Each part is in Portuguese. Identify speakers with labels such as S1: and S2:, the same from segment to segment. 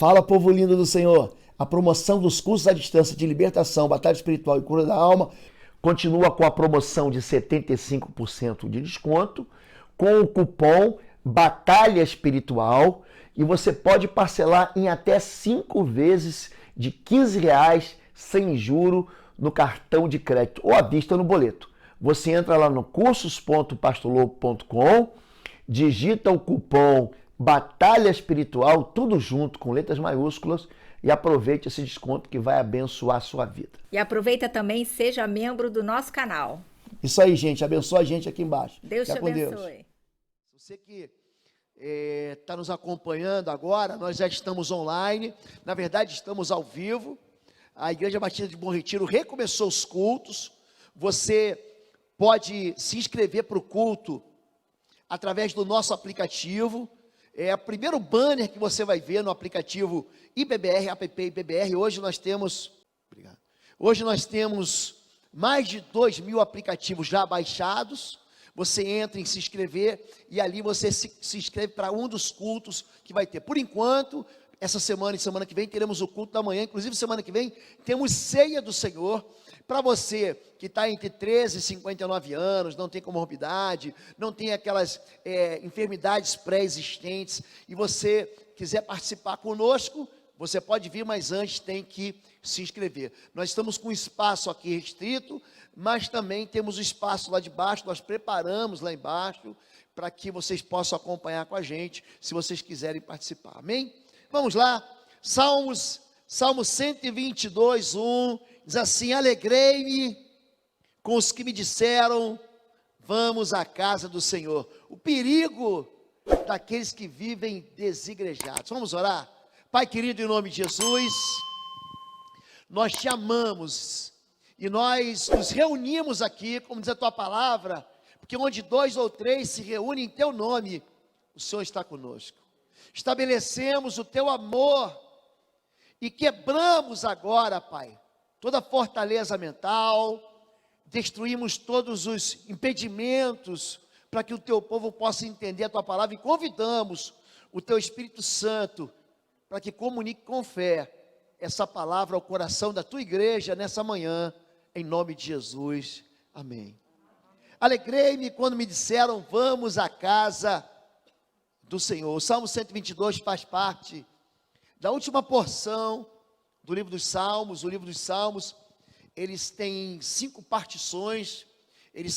S1: Fala, povo lindo do Senhor. A promoção dos cursos à distância de libertação, batalha espiritual e cura da alma continua com a promoção de 75% de desconto, com o cupom Batalha Espiritual, e você pode parcelar em até 5 vezes de R$ 15 sem juro no cartão de crédito ou à vista no boleto. Você entra lá no cursos.pastorlobo.com, digita o cupom Batalha Espiritual, tudo junto, com letras maiúsculas, e aproveite esse desconto que vai abençoar a sua vida.
S2: E aproveita também, seja membro do nosso canal.
S1: Isso aí, gente. Abençoa a gente aqui embaixo.
S2: Deus te abençoe.
S1: Deus. Você que está nos acompanhando agora, nós já estamos online. Na verdade, estamos ao vivo. A Igreja Batista de Bom Retiro recomeçou os cultos. Você pode se inscrever para o culto através do nosso aplicativo. É o primeiro banner que você vai ver no aplicativo IBBR, app IBBR. Hoje nós temos mais de 2.000 aplicativos já baixados. Você entra em se inscrever e ali você se inscreve para um dos cultos que vai ter. Por enquanto, essa semana e semana que vem teremos o culto da manhã. Inclusive semana que vem temos ceia do Senhor. Para você que está entre 13 e 59 anos, não tem comorbidade, não tem aquelas enfermidades pré-existentes, e você quiser participar conosco, você pode vir, mas antes tem que se inscrever. Nós estamos com espaço aqui restrito, mas também temos o espaço lá de baixo, nós preparamos lá embaixo, para que vocês possam acompanhar com a gente, se vocês quiserem participar, amém? Vamos lá, Salmo 122, 1, diz assim: alegrei-me com os que me disseram, vamos à casa do Senhor. O perigo daqueles que vivem desigrejados. Vamos orar? Pai querido, em nome de Jesus, nós te amamos e nós nos reunimos aqui, como diz a tua palavra, porque onde 2 ou 3 se reúnem em teu nome, o Senhor está conosco. Estabelecemos o teu amor e quebramos agora, Pai, toda fortaleza mental, destruímos todos os impedimentos para que o teu povo possa entender a tua palavra, e convidamos o teu Espírito Santo para que comunique com fé essa palavra ao coração da tua igreja nessa manhã, em nome de Jesus, amém. Alegrei-me quando me disseram, vamos à casa do Senhor. O Salmo 122 faz parte da última porção do livro dos Salmos. O livro dos Salmos, eles têm 5 partições, ele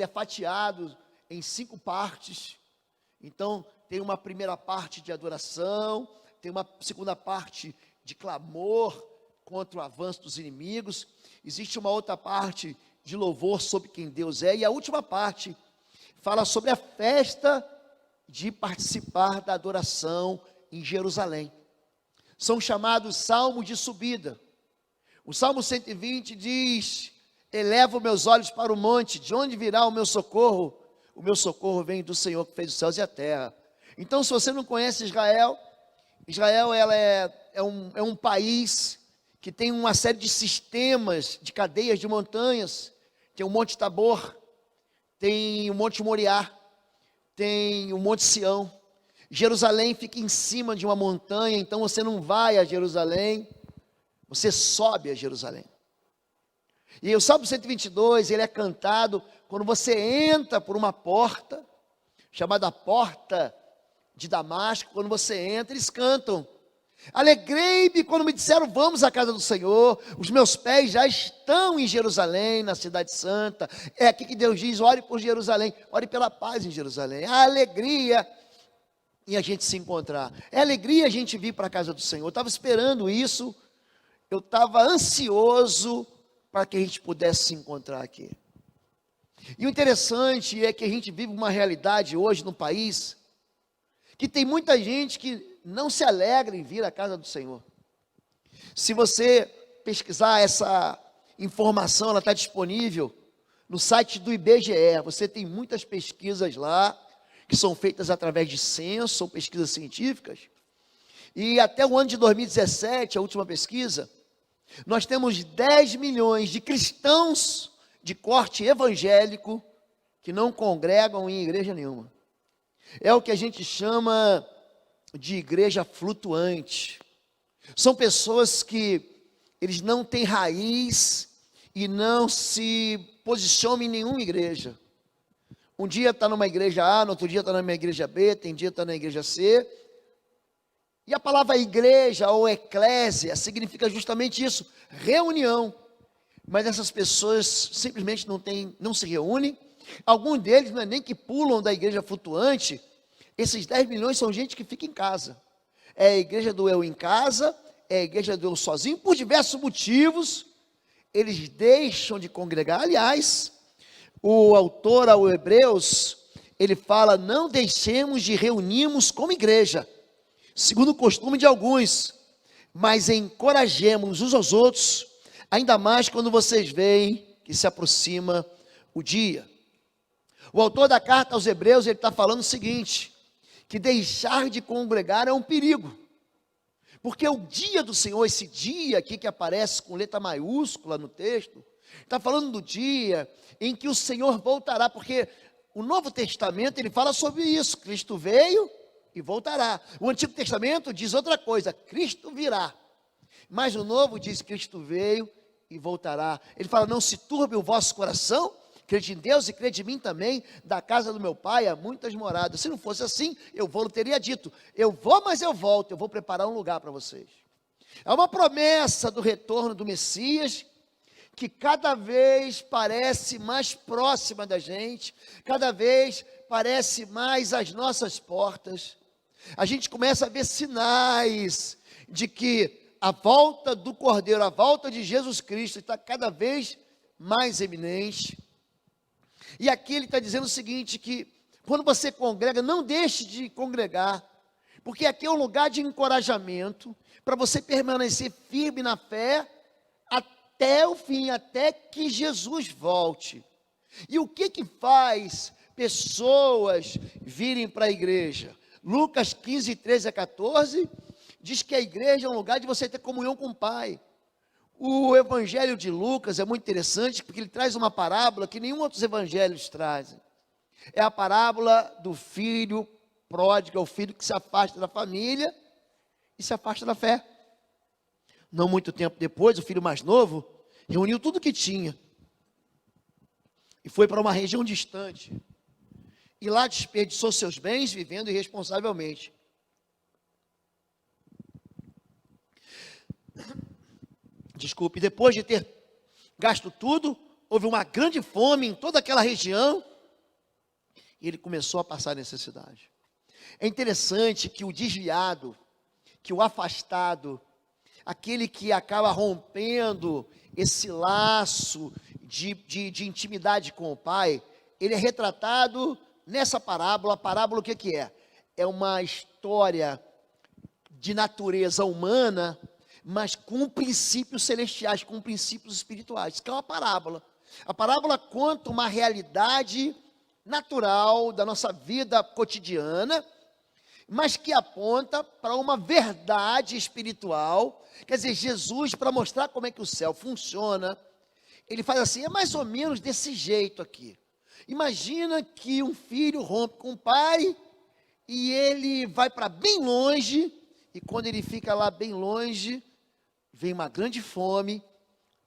S1: é fatiado em 5 partes. Então, tem uma primeira parte de adoração, tem uma segunda parte de clamor contra o avanço dos inimigos, existe uma outra parte de louvor sobre quem Deus é, e a última parte fala sobre a festa de participar da adoração em Jerusalém. São chamados salmos de subida. O Salmo 120 diz: elevo meus olhos para o monte, de onde virá o meu socorro? O meu socorro vem do Senhor que fez os céus e a terra. Então, se você não conhece Israel, ela é um país que tem uma série de sistemas, de cadeias de montanhas. Tem o Monte Tabor, tem o Monte Moriá, tem o Monte Sião. Jerusalém fica em cima de uma montanha, então você não vai a Jerusalém, você sobe a Jerusalém. E o Salmo 122, ele é cantado quando você entra por uma porta, chamada Porta de Damasco. Quando você entra, eles cantam: alegrei-me quando me disseram, vamos à casa do Senhor. Os meus pés já estão em Jerusalém, na cidade santa. É aqui que Deus diz: ore por Jerusalém, ore pela paz em Jerusalém. A alegria em a gente se encontrar, é alegria a gente vir para a casa do Senhor. Eu estava esperando isso, eu estava ansioso para que a gente pudesse se encontrar aqui. E o interessante é que a gente vive uma realidade hoje no país, que tem muita gente que não se alegra em vir à casa do Senhor. Se você pesquisar essa informação, ela está disponível no site do IBGE. Você tem muitas pesquisas lá, que são feitas através de censo, são pesquisas científicas. E até o ano de 2017, a última pesquisa, nós temos 10 milhões de cristãos de corte evangélico que não congregam em igreja nenhuma. É o que a gente chama de igreja flutuante. São pessoas que eles não têm raiz e não se posicionam em nenhuma igreja. Um dia está numa igreja A, no outro dia está numa igreja B, tem dia está na igreja C. E a palavra igreja ou eclésia significa justamente isso, reunião. Mas essas pessoas simplesmente não se reúnem. Alguns deles não é nem que pulam da igreja flutuante. Esses 10 milhões são gente que fica em casa. É a igreja do eu em casa, é a igreja do eu sozinho, por diversos motivos. Eles deixam de congregar. Aliás, o autor ao Hebreus, ele fala, não deixemos de reunirmos como igreja, segundo o costume de alguns, mas encorajemos uns aos outros, ainda mais quando vocês veem que se aproxima o dia. O autor da carta aos Hebreus, ele está falando o seguinte, que deixar de congregar é um perigo, porque o dia do Senhor, esse dia aqui que aparece com letra maiúscula no texto, está falando do dia em que o Senhor voltará, porque o Novo Testamento, ele fala sobre isso, Cristo veio e voltará. O Antigo Testamento diz outra coisa, Cristo virá. Mas o Novo diz, Cristo veio e voltará. Ele fala, não se turbe o vosso coração, crede em Deus e crede em mim também, da casa do meu pai há muitas moradas. Se não fosse assim, eu teria dito, eu vou, mas eu volto, eu vou preparar um lugar para vocês. É uma promessa do retorno do Messias, que cada vez parece mais próxima da gente, cada vez parece mais às nossas portas. A gente começa a ver sinais de que a volta do Cordeiro, a volta de Jesus Cristo está cada vez mais eminente. E aqui ele está dizendo o seguinte, que quando você congrega, não deixe de congregar, porque aqui é um lugar de encorajamento, para você permanecer firme na fé, até o fim, até que Jesus volte. E o que faz pessoas virem para a igreja? Lucas 15, 13 a 14, diz que a igreja é um lugar de você ter comunhão com o Pai. O evangelho de Lucas é muito interessante, porque ele traz uma parábola que nenhum outros evangelhos trazem. É a parábola do filho pródigo, é o filho que se afasta da família e se afasta da fé. Não muito tempo depois, o filho mais novo reuniu tudo que tinha e foi para uma região distante. E lá desperdiçou seus bens vivendo irresponsavelmente. Desculpe, depois de ter gasto tudo, houve uma grande fome em toda aquela região e ele começou a passar necessidade. É interessante que o desviado, que o afastado, aquele que acaba rompendo esse laço de intimidade com o Pai, ele é retratado nessa parábola. A parábola o que é? É uma história de natureza humana, mas com princípios celestiais, com princípios espirituais, que é uma parábola. A parábola conta uma realidade natural da nossa vida cotidiana, mas que aponta para uma verdade espiritual. Quer dizer, Jesus, para mostrar como é que o céu funciona, ele faz assim, é mais ou menos desse jeito aqui. Imagina que um filho rompe com o pai, e ele vai para bem longe, e quando ele fica lá bem longe, vem uma grande fome,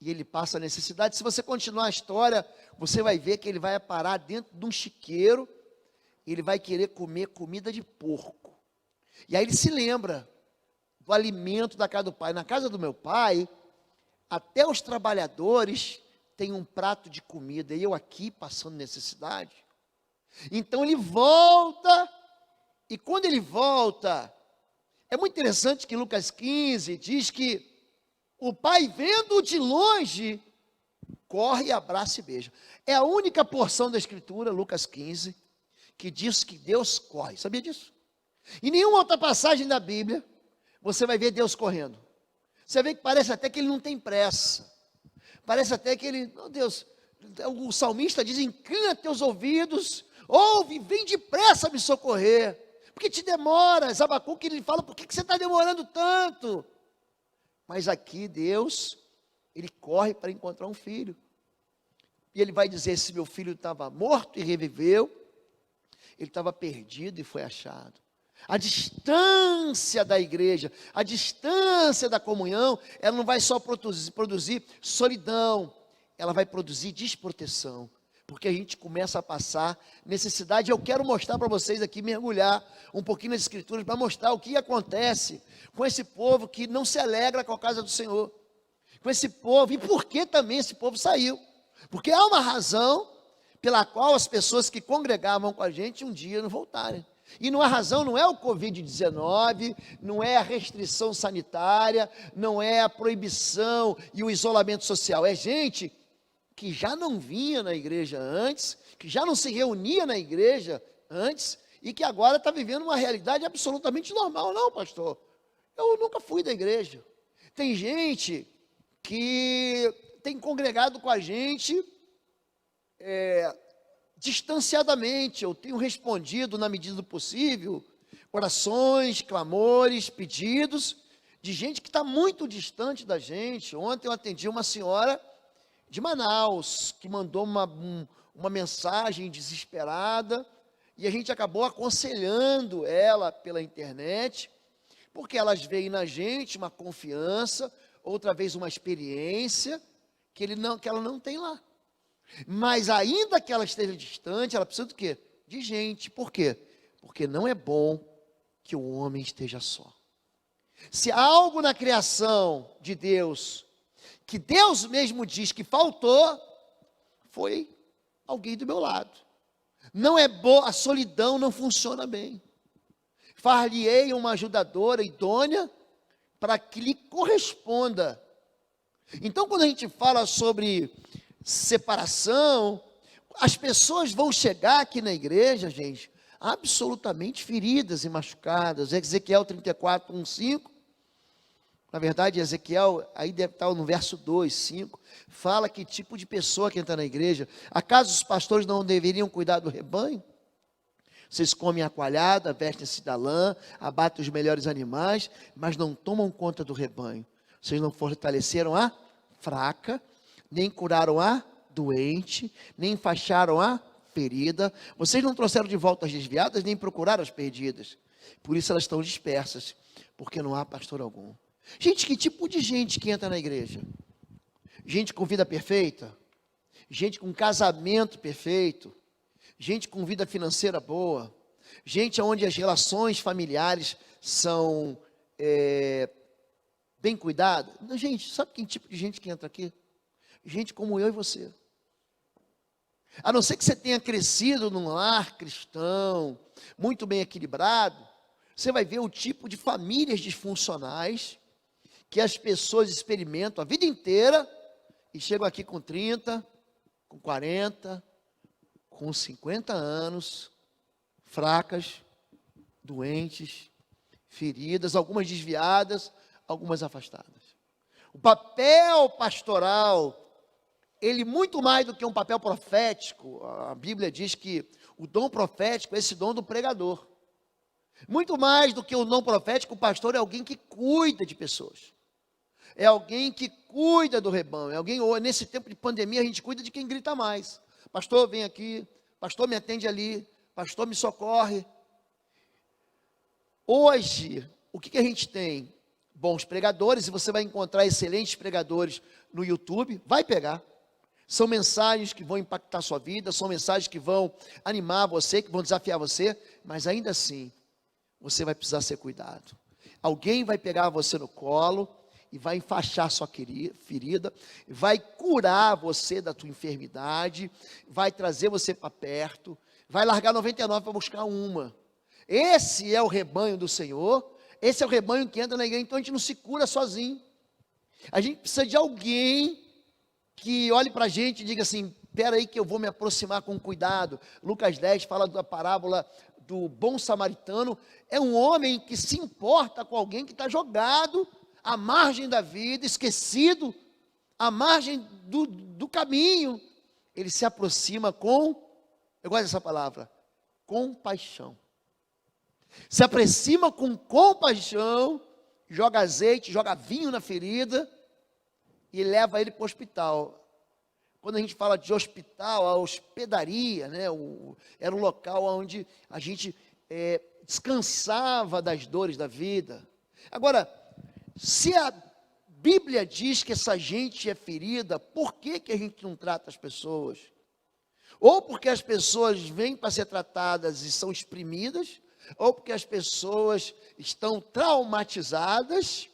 S1: e ele passa a necessidade. Se você continuar a história, você vai ver que ele vai parar dentro de um chiqueiro, ele vai querer comer comida de porco. E aí ele se lembra do alimento da casa do pai. Na casa do meu pai, até os trabalhadores têm um prato de comida, e eu aqui passando necessidade. Então ele volta, e quando ele volta, é muito interessante que Lucas 15 diz que o pai, vendo de longe, corre, abraça e beija. É a única porção da escritura, Lucas 15, que diz que Deus corre. Sabia disso? Em nenhuma outra passagem da Bíblia, você vai ver Deus correndo. Você vê que parece até que ele não tem pressa. Parece até que ele, meu Deus, o salmista diz, inclina teus ouvidos, ouve, vem depressa me socorrer. Porque te demoras? Abacuque, ele fala, por que você está demorando tanto? Mas aqui Deus, ele corre para encontrar um filho. E ele vai dizer, se meu filho estava morto e reviveu, ele estava perdido e foi achado. A distância da igreja, a distância da comunhão, ela não vai só produzir solidão, ela vai produzir desproteção, porque a gente começa a passar necessidade. Eu quero mostrar para vocês aqui, mergulhar um pouquinho nas escrituras, para mostrar o que acontece com esse povo que não se alegra com a casa do Senhor, com esse povo, e por que também esse povo saiu, porque há uma razão pela qual as pessoas que congregavam com a gente um dia não voltarem. E a razão não é o Covid-19, não é a restrição sanitária, não é a proibição e o isolamento social. É gente que já não vinha na igreja antes, que já não se reunia na igreja antes, e que agora está vivendo uma realidade absolutamente normal. Não, pastor, eu nunca fui da igreja. Tem gente que tem congregado com a gente distanciadamente. Eu tenho respondido, na medida do possível, orações, clamores, pedidos de gente que está muito distante da gente. Ontem eu atendi uma senhora de Manaus, que mandou uma mensagem desesperada, e a gente acabou aconselhando ela pela internet, porque elas veem na gente uma confiança, outra vez uma experiência, que ela não tem lá. Mas ainda que ela esteja distante, ela precisa do quê? De gente. Por quê? Porque não é bom que o homem esteja só. Se há algo na criação de Deus, que Deus mesmo diz que faltou, foi alguém do meu lado. Não é bom, a solidão não funciona bem. Far-lhe-ei uma ajudadora idônea para que lhe corresponda. Então, quando a gente fala sobre separação, as pessoas vão chegar aqui na igreja, gente, absolutamente feridas e machucadas. Ezequiel 34, 1, 5, na verdade, Ezequiel, aí deve estar no verso 2, 5, fala que tipo de pessoa que entra na igreja. Acaso os pastores não deveriam cuidar do rebanho? Vocês comem a coalhada, vestem-se da lã, abatem os melhores animais, mas não tomam conta do rebanho. Vocês não fortaleceram a fraca, nem curaram a doente, nem enfaixaram a ferida. Vocês não trouxeram de volta as desviadas, nem procuraram as perdidas. Por isso elas estão dispersas, porque não há pastor algum. Gente, que tipo de gente que entra na igreja? Gente com vida perfeita? Gente com casamento perfeito? Gente com vida financeira boa? Gente onde as relações familiares são bem cuidadas? Gente, sabe que tipo de gente que entra aqui? Gente como eu e você. A não ser que você tenha crescido num lar cristão, muito bem equilibrado, você vai ver o tipo de famílias disfuncionais que as pessoas experimentam a vida inteira e chegam aqui com 30, com 40, com 50 anos, fracas, doentes, feridas, algumas desviadas, algumas afastadas. O papel pastoral, ele muito mais do que um papel profético, a Bíblia diz que o dom profético é esse dom do pregador. Muito mais do que o dom profético, o pastor é alguém que cuida de pessoas. É alguém que cuida do rebanho. É alguém, nesse tempo de pandemia, a gente cuida de quem grita mais. Pastor, vem aqui. Pastor, me atende ali. Pastor, me socorre. Hoje, o que a gente tem? Bons pregadores, e você vai encontrar excelentes pregadores no YouTube. Vai pegar. São mensagens que vão impactar a sua vida, são mensagens que vão animar você, que vão desafiar você, mas ainda assim, você vai precisar ser cuidado. Alguém vai pegar você no colo e vai enfaixar sua ferida, vai curar você da tua enfermidade, vai trazer você para perto, vai largar 99 para buscar uma. Esse é o rebanho do Senhor, esse é o rebanho que entra na igreja. Então a gente não se cura sozinho. A gente precisa de alguém que olhe para a gente e diga assim: espera aí que eu vou me aproximar com cuidado. Lucas 10 fala da parábola do bom samaritano. É um homem que se importa com alguém que está jogado à margem da vida, esquecido, à margem do caminho. Ele se aproxima com, eu gosto dessa palavra, compaixão. Se aproxima com compaixão, joga azeite, joga vinho na ferida e leva ele para o hospital. Quando a gente fala de hospital, a hospedaria, né, era um local onde a gente descansava das dores da vida. Agora, se a Bíblia diz que essa gente é ferida, por que a gente não trata as pessoas? Ou porque as pessoas vêm para ser tratadas e são exprimidas, ou porque as pessoas estão traumatizadas,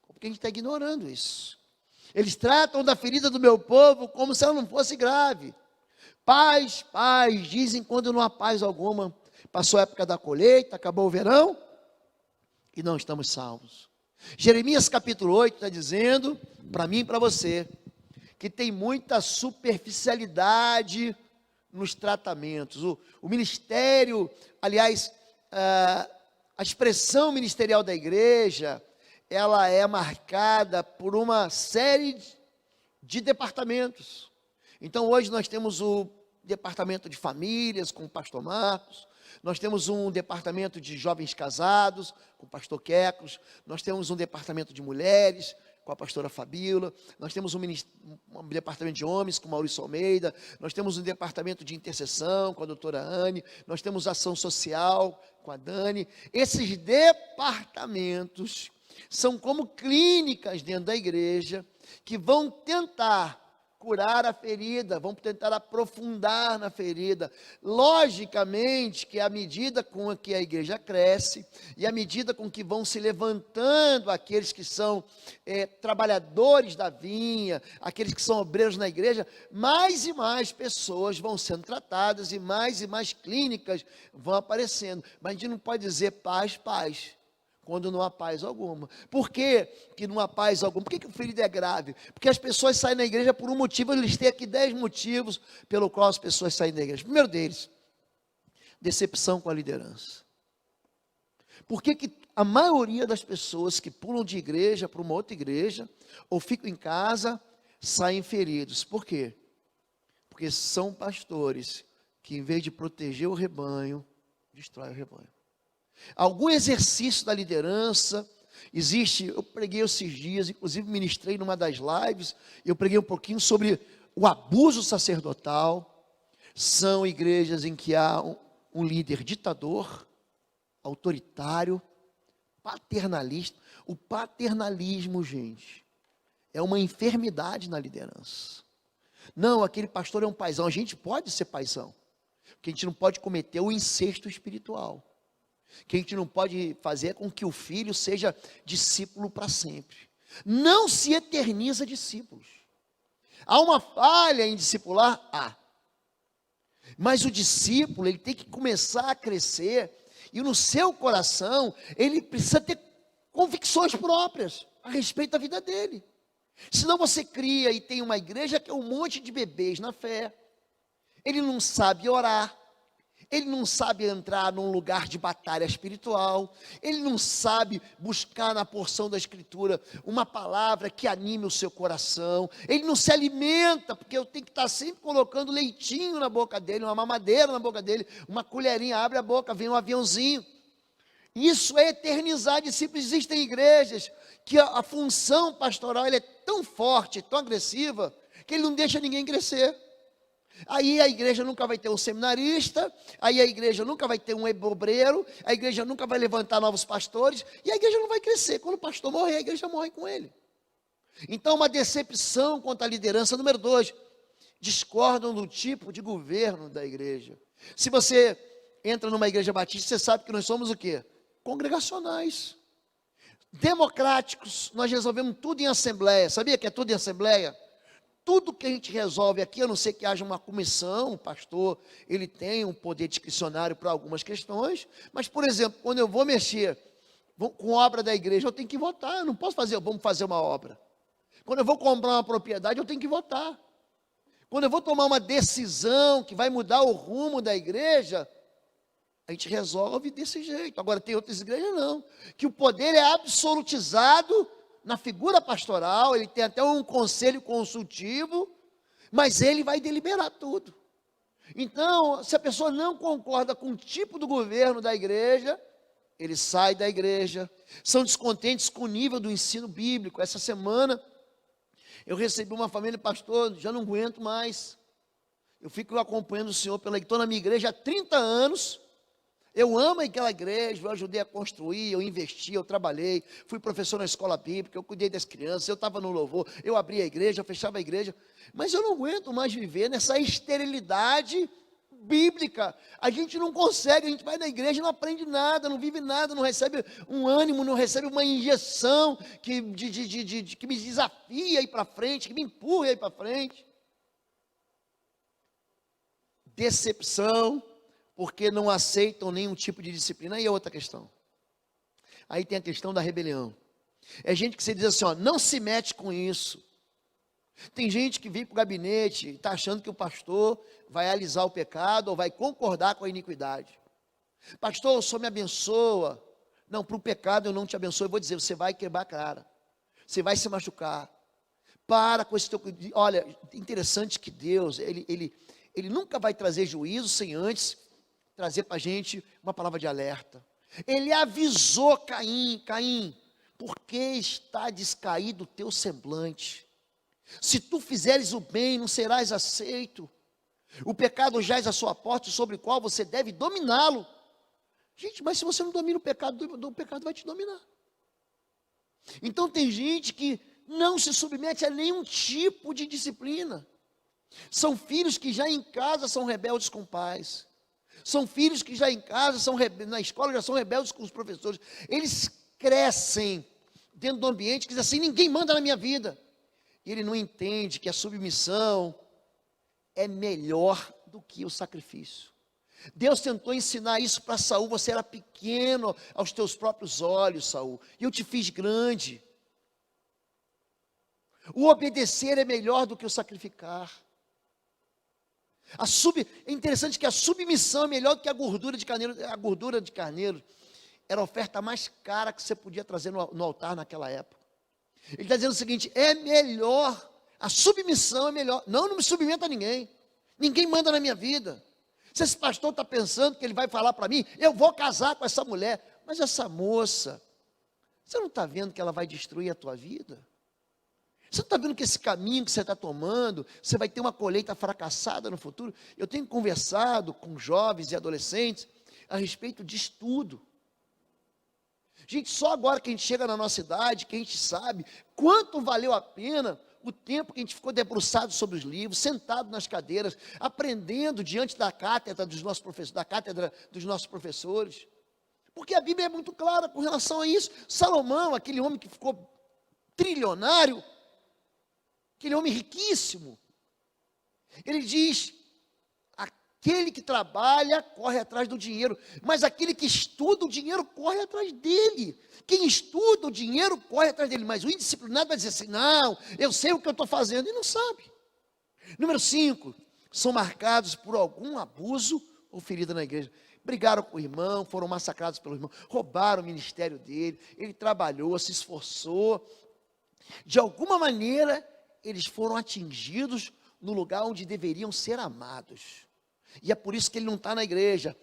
S1: ou porque a gente está ignorando isso. Eles tratam da ferida do meu povo como se ela não fosse grave. Paz, paz, dizem quando não há paz alguma. Passou a época da colheita, acabou o verão, e não estamos salvos. Jeremias capítulo 8 está dizendo, para mim e para você, que tem muita superficialidade nos tratamentos. O ministério, aliás, a expressão ministerial da igreja, ela é marcada por uma série de departamentos. Então hoje nós temos o departamento de famílias com o pastor Marcos, nós temos um departamento de jovens casados com o pastor Quecos, nós temos um departamento de mulheres com a pastora Fabíola, nós temos um departamento de homens com Maurício Almeida, nós temos um departamento de intercessão com a doutora Anne, nós temos ação social com a Dani. Esses departamentos são como clínicas dentro da igreja que vão tentar curar a ferida, vão tentar aprofundar na ferida. Logicamente que à medida com que a igreja cresce, e à medida com que vão se levantando aqueles que são trabalhadores da vinha, aqueles que são obreiros na igreja, mais e mais pessoas vão sendo tratadas, e mais clínicas vão aparecendo. Mas a gente não pode dizer paz, paz, quando não há paz alguma. Por que não há paz alguma? Por que o ferido é grave? Porque as pessoas saem da igreja por um motivo. Eles têm aqui 10 motivos pelo qual as pessoas saem da igreja. Primeiro deles, decepção com a liderança. Por que a maioria das pessoas que pulam de igreja para uma outra igreja, ou ficam em casa, saem feridos? Por quê? Porque são pastores que, em vez de proteger o rebanho, destrói o rebanho. Algum exercício da liderança existe. Eu preguei esses dias, inclusive ministrei numa das lives, eu preguei um pouquinho sobre o abuso sacerdotal. São igrejas em que há um líder ditador, autoritário, paternalista. O paternalismo, gente, é uma enfermidade na liderança. Não, aquele pastor é um paizão. A gente pode ser paizão, porque a gente não pode cometer o incesto espiritual. O que a gente não pode fazer é com que o filho seja discípulo para sempre. Não se eterniza discípulos. Há uma falha em discipular? Há. Mas o discípulo, ele tem que começar a crescer, e no seu coração, ele precisa ter convicções próprias a respeito da vida dele. Senão você cria e tem uma igreja que é um monte de bebês na fé. Ele não sabe orar. Ele não sabe entrar num lugar de batalha espiritual. Ele não sabe buscar na porção da Escritura uma palavra que anime o seu coração. Ele não se alimenta, porque eu tenho que estar sempre colocando leitinho na boca dele, uma mamadeira na boca dele, uma colherinha, abre a boca, vem um aviãozinho. Isso é eternizar discípulos. Existem igrejas que a função pastoral ela é tão forte, tão agressiva, que ele não deixa ninguém crescer. Aí a igreja nunca vai ter um seminarista, aí a igreja nunca vai ter um obreiro, a igreja nunca vai levantar novos pastores, e a igreja não vai crescer. Quando o pastor morrer, a igreja morre com ele. Então, uma decepção quanto à liderança. Número 2, discordam do tipo de governo da igreja. Se você entra numa igreja batista, você sabe que nós somos o quê? Congregacionais. Democráticos, nós resolvemos tudo em assembleia. Sabia que é tudo em assembleia? Tudo que a gente resolve aqui, a não ser que haja uma comissão, o pastor, ele tem um poder discricionário para algumas questões, mas, por exemplo, quando eu vou mexer com obra da igreja, eu tenho que votar. Eu não posso fazer, vamos fazer uma obra. Quando eu vou comprar uma propriedade, eu tenho que votar. Quando eu vou tomar uma decisão que vai mudar o rumo da igreja, a gente resolve desse jeito. Agora, tem outras igrejas não, que o poder é absolutizado na figura pastoral. Ele tem até um conselho consultivo, mas ele vai deliberar tudo. Então, se a pessoa não concorda com o tipo do governo da igreja, ele sai da igreja. São descontentes com o nível do ensino bíblico. Essa semana, eu recebi uma família, pastor, já não aguento mais. Eu fico acompanhando o senhor estou na minha igreja há 30 anos, Eu amo aquela igreja, eu ajudei a construir, eu investi, eu trabalhei, fui professor na escola bíblica, eu cuidei das crianças, eu estava no louvor, eu abria a igreja, eu fechava a igreja, mas eu não aguento mais viver nessa esterilidade bíblica. A gente não consegue, a gente vai na igreja e não aprende nada, não vive nada, não recebe um ânimo, não recebe uma injeção que me desafia a ir para frente, que me empurra a ir para frente. Decepção, porque não aceitam nenhum tipo de disciplina. Aí é outra questão. Aí tem a questão da rebelião. É gente que você diz assim, ó, não se mete com isso. Tem gente que vem para o gabinete e está achando que o pastor vai alisar o pecado ou vai concordar com a iniquidade. Pastor, o senhor me abençoa. Não, para o pecado eu não te abençoo. Eu vou dizer, você vai quebrar a cara. Você vai se machucar. Para com esse teu... Olha, interessante que Deus, Ele nunca vai trazer juízo sem antes trazer para a gente uma palavra de alerta. Ele avisou Caim, Caim, por que está descaído o teu semblante? Se tu fizeres o bem, não serás aceito. O pecado jaz à sua porta, sobre o qual você deve dominá-lo. Gente, mas se você não domina o pecado vai te dominar. Então tem gente que não se submete a nenhum tipo de disciplina. São filhos que já em casa são rebeldes com pais. São filhos que já em casa, na escola já são rebeldes com os professores. Eles crescem dentro do ambiente que diz assim, ninguém manda na minha vida. E ele não entende que a submissão é melhor do que o sacrifício. Deus tentou ensinar isso para Saul. Você era pequeno aos teus próprios olhos, Saul, e eu te fiz grande. O obedecer é melhor do que o sacrificar. É interessante que a submissão é melhor do que a gordura de carneiro. A gordura de carneiro era a oferta mais cara que você podia trazer no altar naquela época. Ele está dizendo o seguinte, é melhor, a submissão é melhor. Não me submeta a ninguém. Ninguém manda na minha vida. Se esse pastor está pensando que ele vai falar para mim, eu vou casar com essa mulher. Mas essa moça, você não está vendo que ela vai destruir a tua vida? Você não está vendo que esse caminho que você está tomando, você vai ter uma colheita fracassada no futuro? Eu tenho conversado com jovens e adolescentes a respeito de estudo. Gente, só agora que a gente chega na nossa idade, que a gente sabe quanto valeu a pena o tempo que a gente ficou debruçado sobre os livros, sentado nas cadeiras, aprendendo diante da cátedra dos nossos professores. Porque a Bíblia é muito clara com relação a isso. Salomão, aquele homem que ficou trilionário, aquele homem riquíssimo, ele diz, aquele que trabalha corre atrás do dinheiro, mas aquele que estuda o dinheiro corre atrás dele. Quem estuda o dinheiro corre atrás dele, mas o indisciplinado vai dizer assim, não, eu sei o que eu estou fazendo, e não sabe. Número 5, são marcados por algum abuso ou ferida na igreja. Brigaram com o irmão, foram massacrados pelo irmão, roubaram o ministério dele, ele trabalhou, se esforçou, de alguma maneira, eles foram atingidos no lugar onde deveriam ser amados. E é por isso que ele não está na igreja.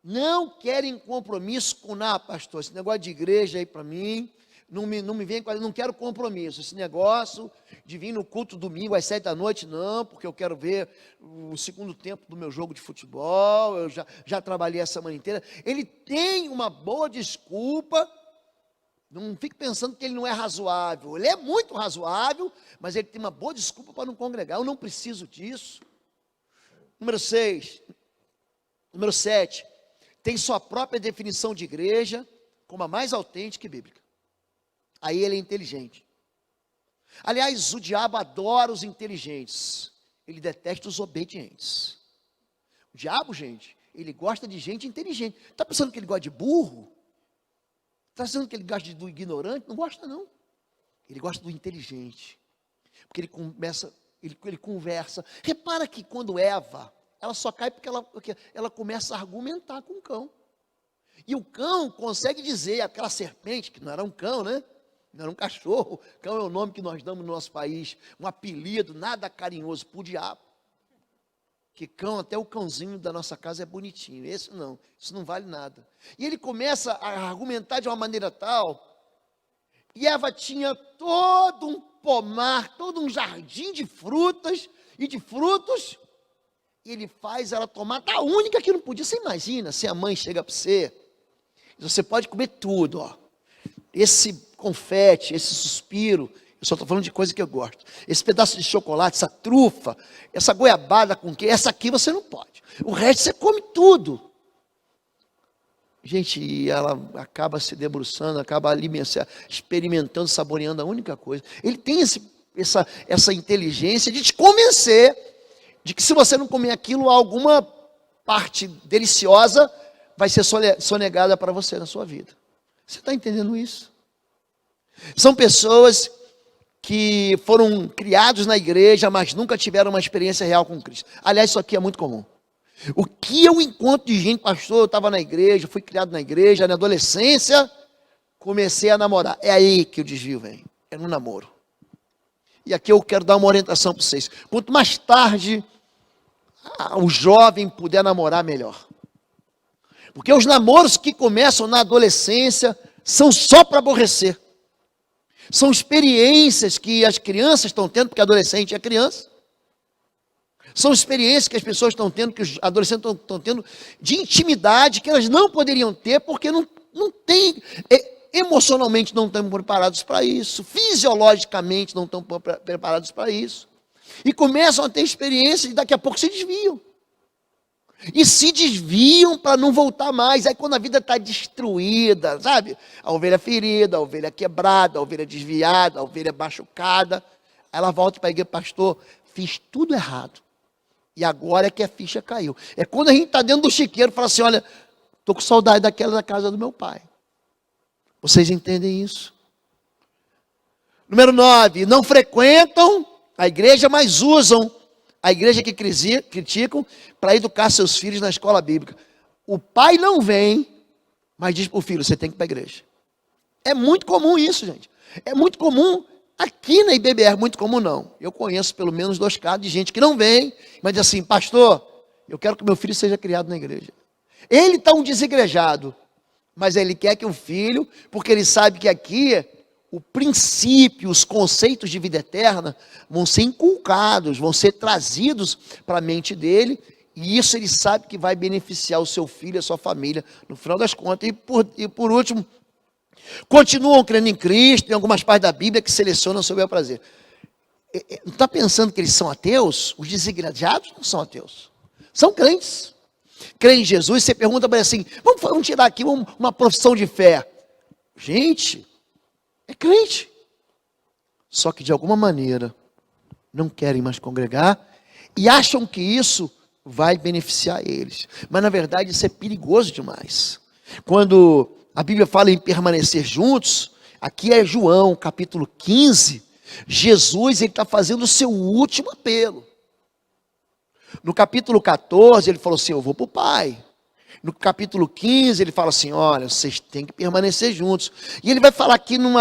S1: Não querem compromisso com nada, pastor. Esse negócio de igreja aí para mim, não me vem com. Não quero compromisso. Esse negócio de vir no culto domingo às 7 da noite, não, porque eu quero ver o segundo tempo do meu jogo de futebol. Eu já trabalhei a semana inteira. Ele tem uma boa desculpa. Não fique pensando que ele não é razoável. Ele é muito razoável, mas ele tem uma boa desculpa para não congregar. Eu não preciso disso. Número 6. Número 7. Tem sua própria definição de igreja, como a mais autêntica e bíblica. Aí ele é inteligente. Aliás, o diabo adora os inteligentes. Ele detesta os obedientes. O diabo, gente, ele gosta de gente inteligente. Está pensando que ele gosta de burro? Está pensando que ele gosta do ignorante? Não gosta, não. Ele gosta do inteligente. Porque ele conversa. Repara que quando Eva, ela só cai porque ela começa a argumentar com o cão. E o cão consegue dizer, aquela serpente, que não era um cão, né? Não era um cachorro. Cão é o nome que nós damos no nosso país. Um apelido nada carinhoso para o diabo. Que cão, até o cãozinho da nossa casa é bonitinho. Esse não, isso não vale nada. E ele começa a argumentar de uma maneira tal. E Eva tinha todo um pomar, todo um jardim de frutas e de frutos. e ele faz ela tomar da única que não podia. Você imagina se a mãe chega para você, você pode comer tudo, ó. Esse confete, esse suspiro, eu só estou falando de coisa que eu gosto. Esse pedaço de chocolate, essa trufa, essa goiabada com queijo, essa aqui você não pode. O resto você come tudo. Gente, e ela acaba se debruçando, acaba alimentando, experimentando, saboreando a única coisa. Ele tem essa inteligência de te convencer de que se você não comer aquilo, alguma parte deliciosa vai ser sonegada para você na sua vida. Você está entendendo isso? São pessoas que foram criados na igreja, mas nunca tiveram uma experiência real com Cristo. Aliás, isso aqui é muito comum. O que eu encontro de gente, pastor, eu estava na igreja, fui criado na igreja, na adolescência, comecei a namorar. É aí que o desvio vem, é no namoro. E aqui eu quero dar uma orientação para vocês. Quanto mais tarde o jovem puder namorar, melhor. Porque os namoros que começam na adolescência são só para aborrecer. São experiências que as crianças estão tendo, porque adolescente é criança. São experiências que as pessoas estão tendo, que os adolescentes estão tendo, de intimidade, que elas não poderiam ter, porque não têm, emocionalmente não estão preparados para isso, fisiologicamente não estão preparados para isso. E começam a ter experiências e daqui a pouco se desviam. E se desviam para não voltar mais. Aí quando a vida está destruída, sabe? A ovelha ferida, a ovelha quebrada, a ovelha desviada, a ovelha machucada, ela volta para a igreja, pastor, fiz tudo errado. E agora é que a ficha caiu. É quando a gente está dentro do chiqueiro e fala assim, olha, estou com saudade daquela da casa do meu pai. Vocês entendem isso? Número 9, não frequentam a igreja, mas usam a igreja que criticam para educar seus filhos na escola bíblica. O pai não vem, mas diz para o filho, você tem que ir para a igreja. É muito comum isso, gente. É muito comum aqui na IBBR, muito comum não. Eu conheço pelo menos 2 casos de gente que não vem, mas diz assim, pastor, eu quero que meu filho seja criado na igreja. Ele está um desigrejado, mas ele quer que o filho, porque ele sabe que aqui o princípio, os conceitos de vida eterna vão ser inculcados, vão ser trazidos para a mente dele, e isso ele sabe que vai beneficiar o seu filho, a sua família, no final das contas. E por último, continuam crendo em Cristo, em algumas partes da Bíblia que selecionam o seu bel prazer. Não está pensando que eles são ateus? Os desigrejados não são ateus, são crentes. Creem em Jesus, você pergunta para ele assim, vamos tirar aqui uma profissão de fé. Gente, é crente. Só que de alguma maneira não querem mais congregar e acham que isso vai beneficiar eles. Mas na verdade isso é perigoso demais. Quando a Bíblia fala em permanecer juntos, aqui é João capítulo 15, Jesus está fazendo o seu último apelo. No capítulo 14 ele falou assim, eu vou para o Pai. No capítulo 15 ele fala assim, olha, vocês têm que permanecer juntos. E ele vai falar aqui num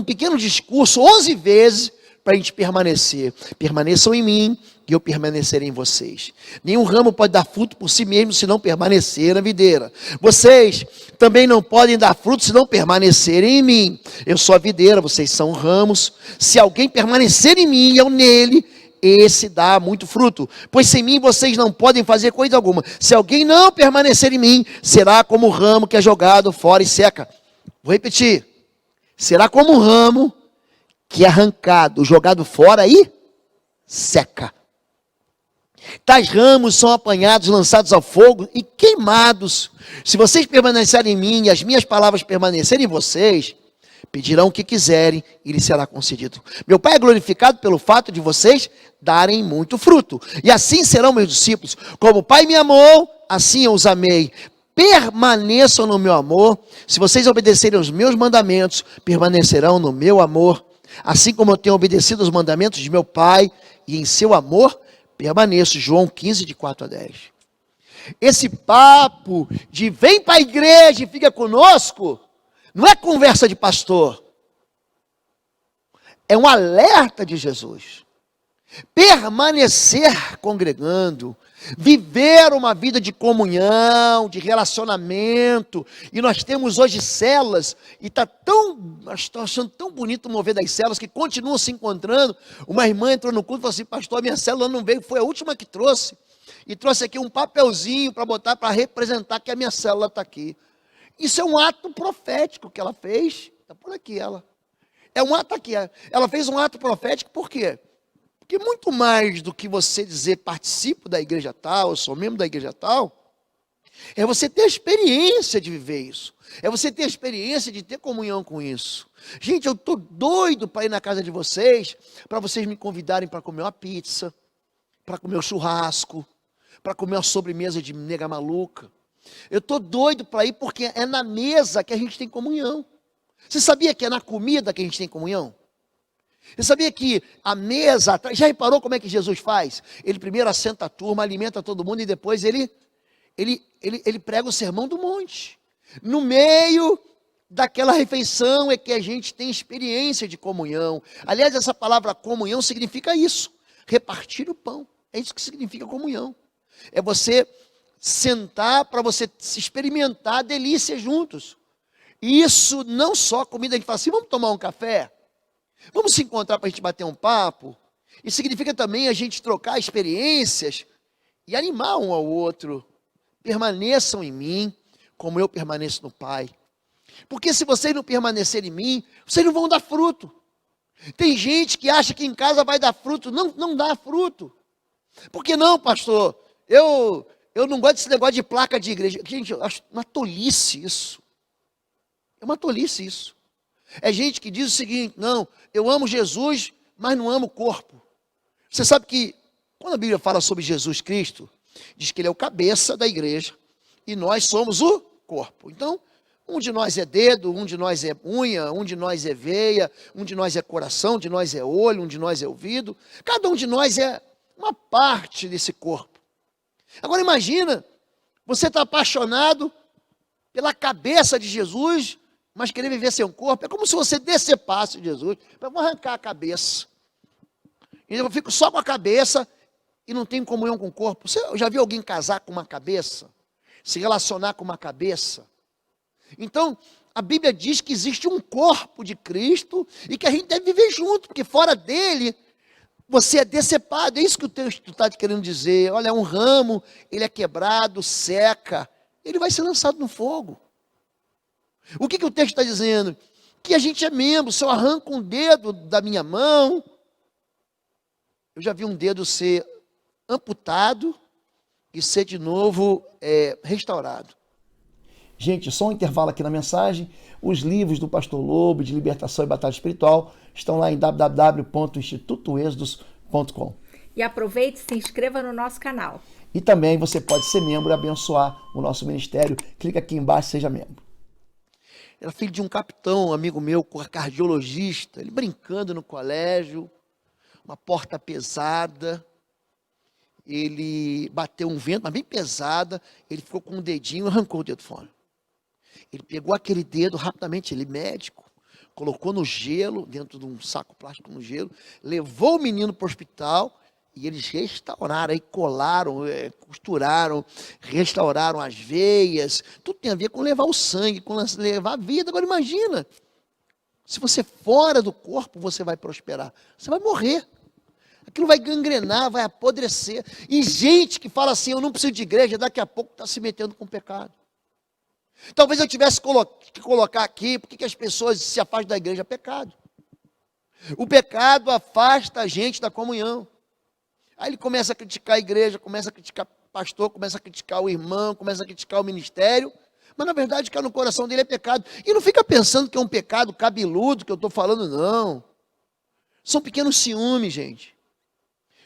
S1: pequeno discurso, 11 vezes, para a gente permanecer. Permaneçam em mim e eu permanecerei em vocês. Nenhum ramo pode dar fruto por si mesmo se não permanecer na videira. Vocês também não podem dar fruto se não permanecerem em mim. Eu sou a videira, vocês são ramos. Se alguém permanecer em mim e eu nele, esse dá muito fruto, pois sem mim vocês não podem fazer coisa alguma. Se alguém não permanecer em mim, será como o ramo que é jogado fora e seca. Vou repetir, será como um ramo que é arrancado, jogado fora e seca. Tais ramos são apanhados, lançados ao fogo e queimados. Se vocês permanecerem em mim e as minhas palavras permanecerem em vocês, pedirão o que quiserem e lhes será concedido. Meu Pai é glorificado pelo fato de vocês darem muito fruto. E assim serão meus discípulos. Como o Pai me amou, assim eu os amei. Permaneçam no meu amor. Se vocês obedecerem aos meus mandamentos, permanecerão no meu amor. Assim como eu tenho obedecido aos mandamentos de meu Pai, e em seu amor permaneço. João 15, de 4 a 10. Esse papo de vem para a igreja e fica conosco, não é conversa de pastor. É um alerta de Jesus. Permanecer congregando Viver uma vida de comunhão, de relacionamento. E nós temos hoje células, e nós estamos achando tão bonito o mover das células, que continuam se encontrando. Uma irmã entrou no culto e falou assim: pastor, a minha célula não veio, foi a última que trouxe. E trouxe aqui um papelzinho para botar, para representar que a minha célula está aqui. Isso é um ato profético que ela fez. Está por aqui ela. É um ato aqui. Ela fez um ato profético, por quê? Porque muito mais do que você dizer participo da igreja tal, eu sou membro da igreja tal, é você ter a experiência de viver isso. É você ter a experiência de ter comunhão com isso. Gente, eu estou doido para ir na casa de vocês, para vocês me convidarem para comer uma pizza, para comer um churrasco, para comer uma sobremesa de nega maluca. Eu estou doido para ir porque é na mesa que a gente tem comunhão. Você sabia que é na comida que a gente tem comunhão? Você sabia que a mesa, já reparou como é que Jesus faz? Ele primeiro assenta a turma, alimenta todo mundo e depois ele prega o sermão do monte. No meio daquela refeição é que a gente tem experiência de comunhão. Aliás, essa palavra comunhão significa isso, repartir o pão. É isso que significa comunhão. É você sentar para você experimentar a delícia juntos. E isso não só comida, a gente fala assim, vamos tomar um café? Vamos se encontrar para a gente bater um papo? Isso significa também a gente trocar experiências e animar um ao outro. Permaneçam em mim, como eu permaneço no Pai. Porque se vocês não permanecerem em mim, vocês não vão dar fruto. Tem gente que acha que em casa vai dar fruto. Não dá fruto. Por que não, pastor? Eu não gosto desse negócio de placa de igreja. Gente, eu acho uma tolice isso. É uma tolice isso. É gente que diz o seguinte: não, eu amo Jesus, mas não amo o corpo. Você sabe que, quando a Bíblia fala sobre Jesus Cristo, diz que ele é o cabeça da igreja, e nós somos o corpo. Então, um de nós é dedo, um de nós é unha, um de nós é veia, um de nós é coração, um de nós é olho, um de nós é ouvido. Cada um de nós é uma parte desse corpo. Agora imagina, você está apaixonado pela cabeça de Jesus, mas querer viver sem um corpo. É como se você decepasse Jesus. Vamos arrancar a cabeça. E eu fico só com a cabeça e não tenho comunhão com o corpo. Você já viu alguém casar com uma cabeça? Se relacionar com uma cabeça? Então, a Bíblia diz que existe um corpo de Cristo e que a gente deve viver junto, porque fora dele, você é decepado. É isso que o texto está querendo dizer. Olha, é um ramo, ele é quebrado, seca, ele vai ser lançado no fogo. O que o texto está dizendo? Que a gente é membro. Se eu arranco um dedo da minha mão, eu já vi um dedo ser amputado e ser de novo restaurado. Gente, só um intervalo aqui na mensagem. Os livros do Pastor Lobo, de Libertação e Batalha Espiritual, estão lá em www.institutoexodos.com.
S2: E aproveite e se inscreva no nosso canal.
S1: E também você pode ser membro e abençoar o nosso ministério. Clica aqui embaixo e seja membro. Era filho de um capitão, amigo meu, cardiologista, ele brincando no colégio, uma porta pesada, ele bateu um vento, mas bem pesada, ele ficou com um dedinho e arrancou o dedo fora. Ele pegou aquele dedo rapidamente, ele médico, colocou no gelo, dentro de um saco plástico no gelo, levou o menino para o hospital e eles restauraram, aí colaram, costuraram, restauraram as veias, tudo tem a ver com levar o sangue, com levar a vida. Agora imagina, se você fora do corpo, você vai prosperar, você vai morrer. Aquilo vai gangrenar, vai apodrecer. E gente que fala assim, eu não preciso de igreja, daqui a pouco está se metendo com pecado. Talvez eu tivesse que colocar aqui, por que as pessoas se afastam da igreja? Pecado. O pecado afasta a gente da comunhão. Aí ele começa a criticar a igreja, começa a criticar o pastor, começa a criticar o irmão, começa a criticar o ministério, mas na verdade o que no coração dele é pecado. E não fica pensando que é um pecado cabeludo que eu estou falando, não. São pequenos ciúmes, gente.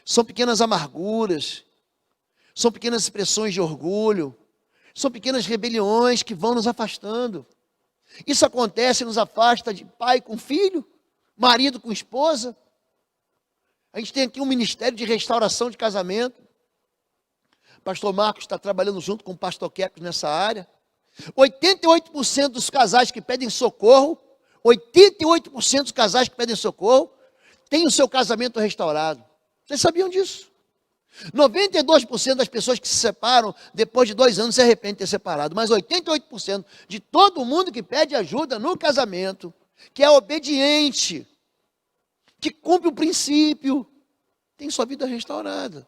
S1: São pequenas amarguras. São pequenas expressões de orgulho. São pequenas rebeliões que vão nos afastando. Isso acontece, nos afasta de pai com filho, marido com esposa. A gente tem aqui um ministério de restauração de casamento. O pastor Marcos está trabalhando junto com o pastor Quecos nessa área. 88% dos casais que pedem socorro, 88% dos casais que pedem socorro, têm o seu casamento restaurado. Vocês sabiam disso? 92% das pessoas que se separam, depois de 2 anos, se arrependem de ter separado. Mas 88% de todo mundo que pede ajuda no casamento, que é obediente, que cumpre o princípio, tem sua vida restaurada.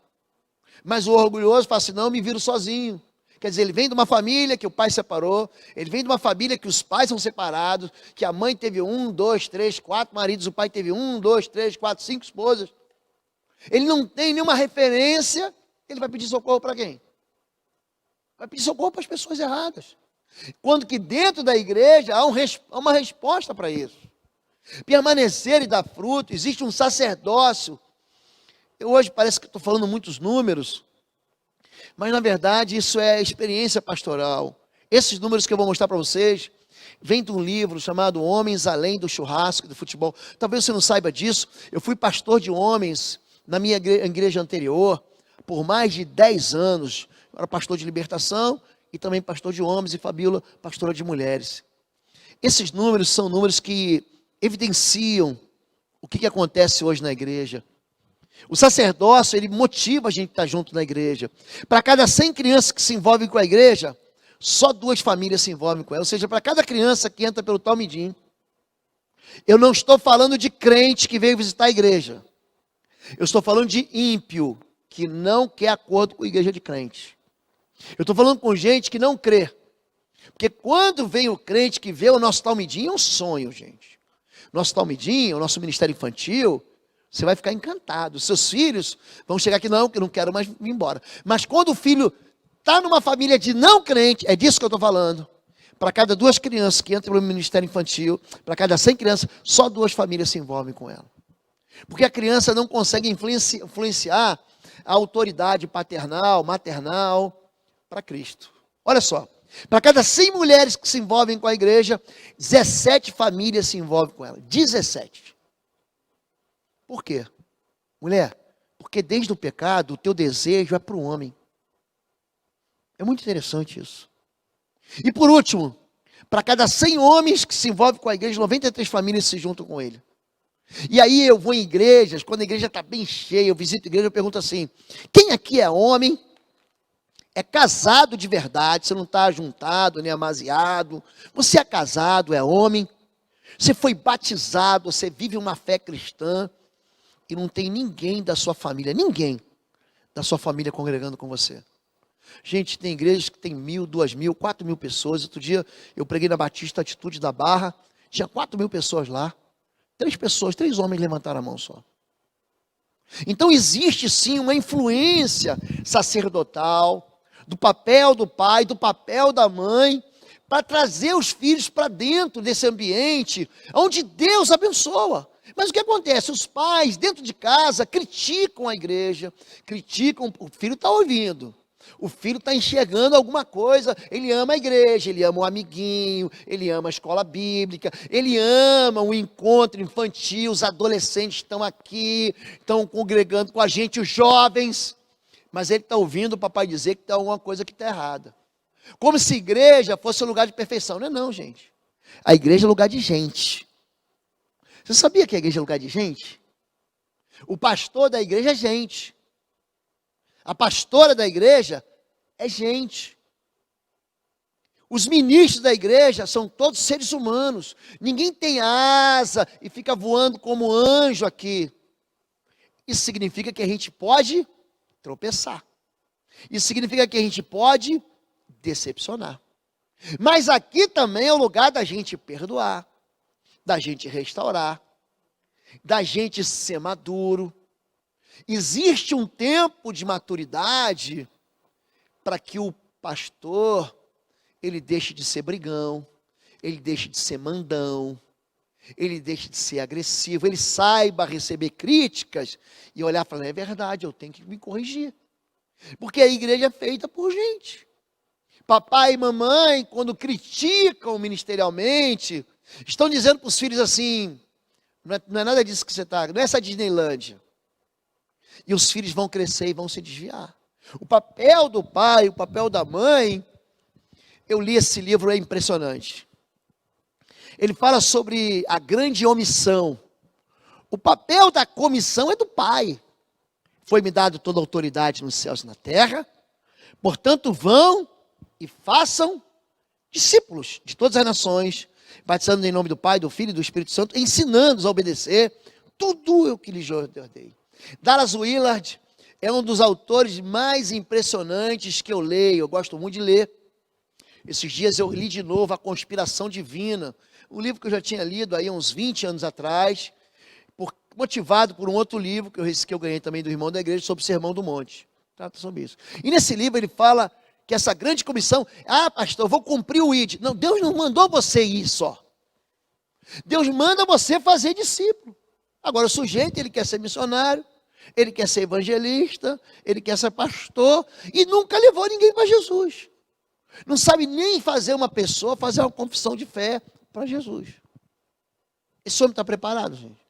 S1: Mas o orgulhoso fala assim, não, eu me viro sozinho. Quer dizer, ele vem de uma família que o pai separou, ele vem de uma família que os pais são separados, que a mãe teve 1, 2, 3, 4 maridos, o pai teve 1, 2, 3, 4, 5 esposas. Ele não tem nenhuma referência, ele vai pedir socorro para quem? Vai pedir socorro para as pessoas erradas. Quando que dentro da igreja há uma resposta para isso. Permanecer e dar fruto, existe um sacerdócio. Hoje parece que estou falando muitos números, mas na verdade isso é experiência pastoral. Esses números que eu vou mostrar para vocês, vem de um livro chamado Homens Além do Churrasco e do Futebol. Talvez você não saiba disso, eu fui pastor de homens na minha igreja anterior, por mais de 10 anos, eu era pastor de libertação e também pastor de homens, e Fabíola, pastora de mulheres. Esses números são números que evidenciam o que acontece hoje na igreja. O sacerdócio, ele motiva a gente a estar junto na igreja. Para cada 100 crianças que se envolvem com a igreja, só 2 famílias se envolvem com ela. Ou seja, para cada criança que entra pelo Talmidim, eu não estou falando de crente que veio visitar a igreja. Eu estou falando de ímpio, que não quer acordo com a igreja de crente. Eu estou falando com gente que não crê. Porque quando vem o crente que vê o nosso Talmidim, é um sonho, gente. Nosso Talmidim, o nosso ministério infantil, você vai ficar encantado. Os seus filhos vão chegar aqui, não, que eu não quero mais ir embora. Mas quando o filho está numa família de não crente, é disso que eu estou falando. Para cada 2 crianças que entram no ministério infantil, para cada 100 crianças, só 2 famílias se envolvem com ela. Porque a criança não consegue influenciar a autoridade paternal, maternal, para Cristo. Olha só, para cada 100 mulheres que se envolvem com a igreja, 17 famílias se envolvem com ela. 17. Por quê? Mulher, porque desde o pecado, o teu desejo é para o homem. É muito interessante isso. E por último, para cada 100 homens que se envolvem com a igreja, 93 famílias se juntam com ele. E aí eu vou em igrejas, quando a igreja está bem cheia, eu visito a igreja, eu pergunto assim, quem aqui é homem, é casado de verdade, você não está ajuntado, nem amaziado, você é casado, é homem, você foi batizado, você vive uma fé cristã, e não tem ninguém da sua família, ninguém da sua família congregando com você. Gente, tem igrejas que tem 1.000, 2.000, 4.000 pessoas. Outro dia eu preguei na Batista Atitude da Barra, tinha 4.000 pessoas lá. 3 homens levantaram a mão só. Então existe sim uma influência sacerdotal, do papel do pai, do papel da mãe, para trazer os filhos para dentro desse ambiente, onde Deus abençoa. Mas o que acontece? Os pais, dentro de casa, criticam a igreja, criticam, o filho está ouvindo. O filho está enxergando alguma coisa, ele ama a igreja, ele ama o amiguinho, ele ama a escola bíblica, ele ama o encontro infantil, os adolescentes estão aqui, estão congregando com a gente, os jovens, mas ele está ouvindo o papai dizer que tem alguma coisa que está errada. Como se igreja fosse um lugar de perfeição. Não é não, gente. A igreja é lugar de gente. Você sabia que a igreja é lugar de gente? O pastor da igreja é gente. A pastora da igreja é gente. Os ministros da igreja são todos seres humanos. Ninguém tem asa e fica voando como anjo aqui. Isso significa que a gente pode tropeçar. Isso significa que a gente pode decepcionar. Mas aqui também é o lugar da gente perdoar, da gente restaurar, da gente ser maduro. Existe um tempo de maturidade para que o pastor, ele deixe de ser brigão, ele deixe de ser mandão, ele deixe de ser agressivo, ele saiba receber críticas e olhar e falar, é verdade, eu tenho que me corrigir. Porque a igreja é feita por gente. Papai e mamãe, quando criticam ministerialmente, estão dizendo para os filhos assim, não é nada disso que você está, não é essa Disneylândia. E os filhos vão crescer e vão se desviar. O papel do pai, o papel da mãe, eu li esse livro, é impressionante. Ele fala sobre a grande omissão. O papel da comissão é do pai. foi-me dado toda a autoridade nos céus e na terra. Portanto, vão e façam discípulos de todas as nações, batizando em nome do Pai, do Filho e do Espírito Santo, ensinando-os a obedecer tudo o que lhes ordenei. Dallas Willard é um dos autores mais impressionantes que eu leio. Eu gosto muito de ler. Esses dias eu li de novo A Conspiração Divina, um livro que eu já tinha lido aí uns 20 anos atrás, motivado por um outro livro que eu ganhei também do irmão da igreja, sobre o Sermão do Monte. Trata sobre isso. E nesse livro ele fala que essa grande comissão, pastor, eu vou cumprir o ID. Não, Deus não mandou você ir só. Deus manda você fazer discípulo. Agora o sujeito, ele quer ser missionário, ele quer ser evangelista, ele quer ser pastor, e nunca levou ninguém para Jesus. Não sabe nem fazer uma pessoa fazer uma confissão de fé para Jesus. Esse homem está preparado, gente?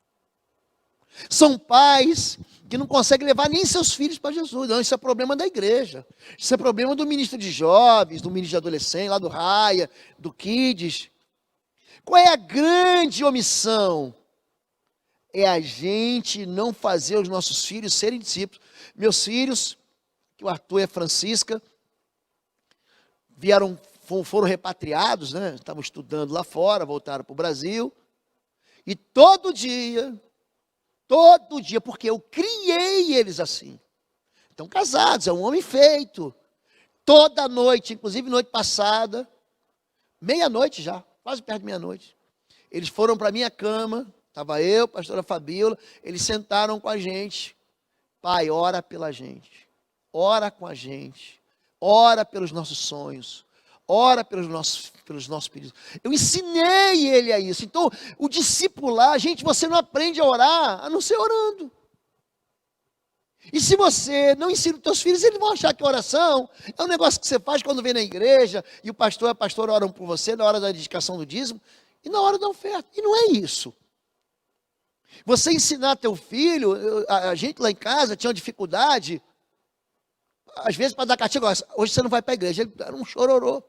S1: São pais que não conseguem levar nem seus filhos para Jesus. Não, isso é problema da igreja. Isso é problema do ministro de jovens, do ministro de adolescentes, lá do Raia, do Kids. Qual é a grande omissão? É a gente não fazer os nossos filhos serem discípulos. Meus filhos, que o Arthur e a Francisca, foram repatriados, né? Estavam estudando lá fora, voltaram para o Brasil. E todo dia, porque eu criei eles assim. Estão casados, é um homem feito. Toda noite, inclusive noite passada, meia-noite já, quase perto de meia-noite, eles foram para a minha cama, estava eu, a pastora Fabíola, eles sentaram com a gente. Pai, ora pela gente, ora com a gente, ora pelos nossos sonhos, ora pelos nossos pedidos. Eu ensinei ele a isso. Então, o discipular, gente, você não aprende a orar a não ser orando. E se você não ensina os teus filhos, eles vão achar que oração é um negócio que você faz quando vem na igreja e o pastor e a pastora oram por você na hora da dedicação do dízimo e na hora da oferta. E não é isso. Você ensinar teu filho, a gente lá em casa tinha uma dificuldade, às vezes para dar castigo, hoje você não vai para a igreja, ele era um chororô.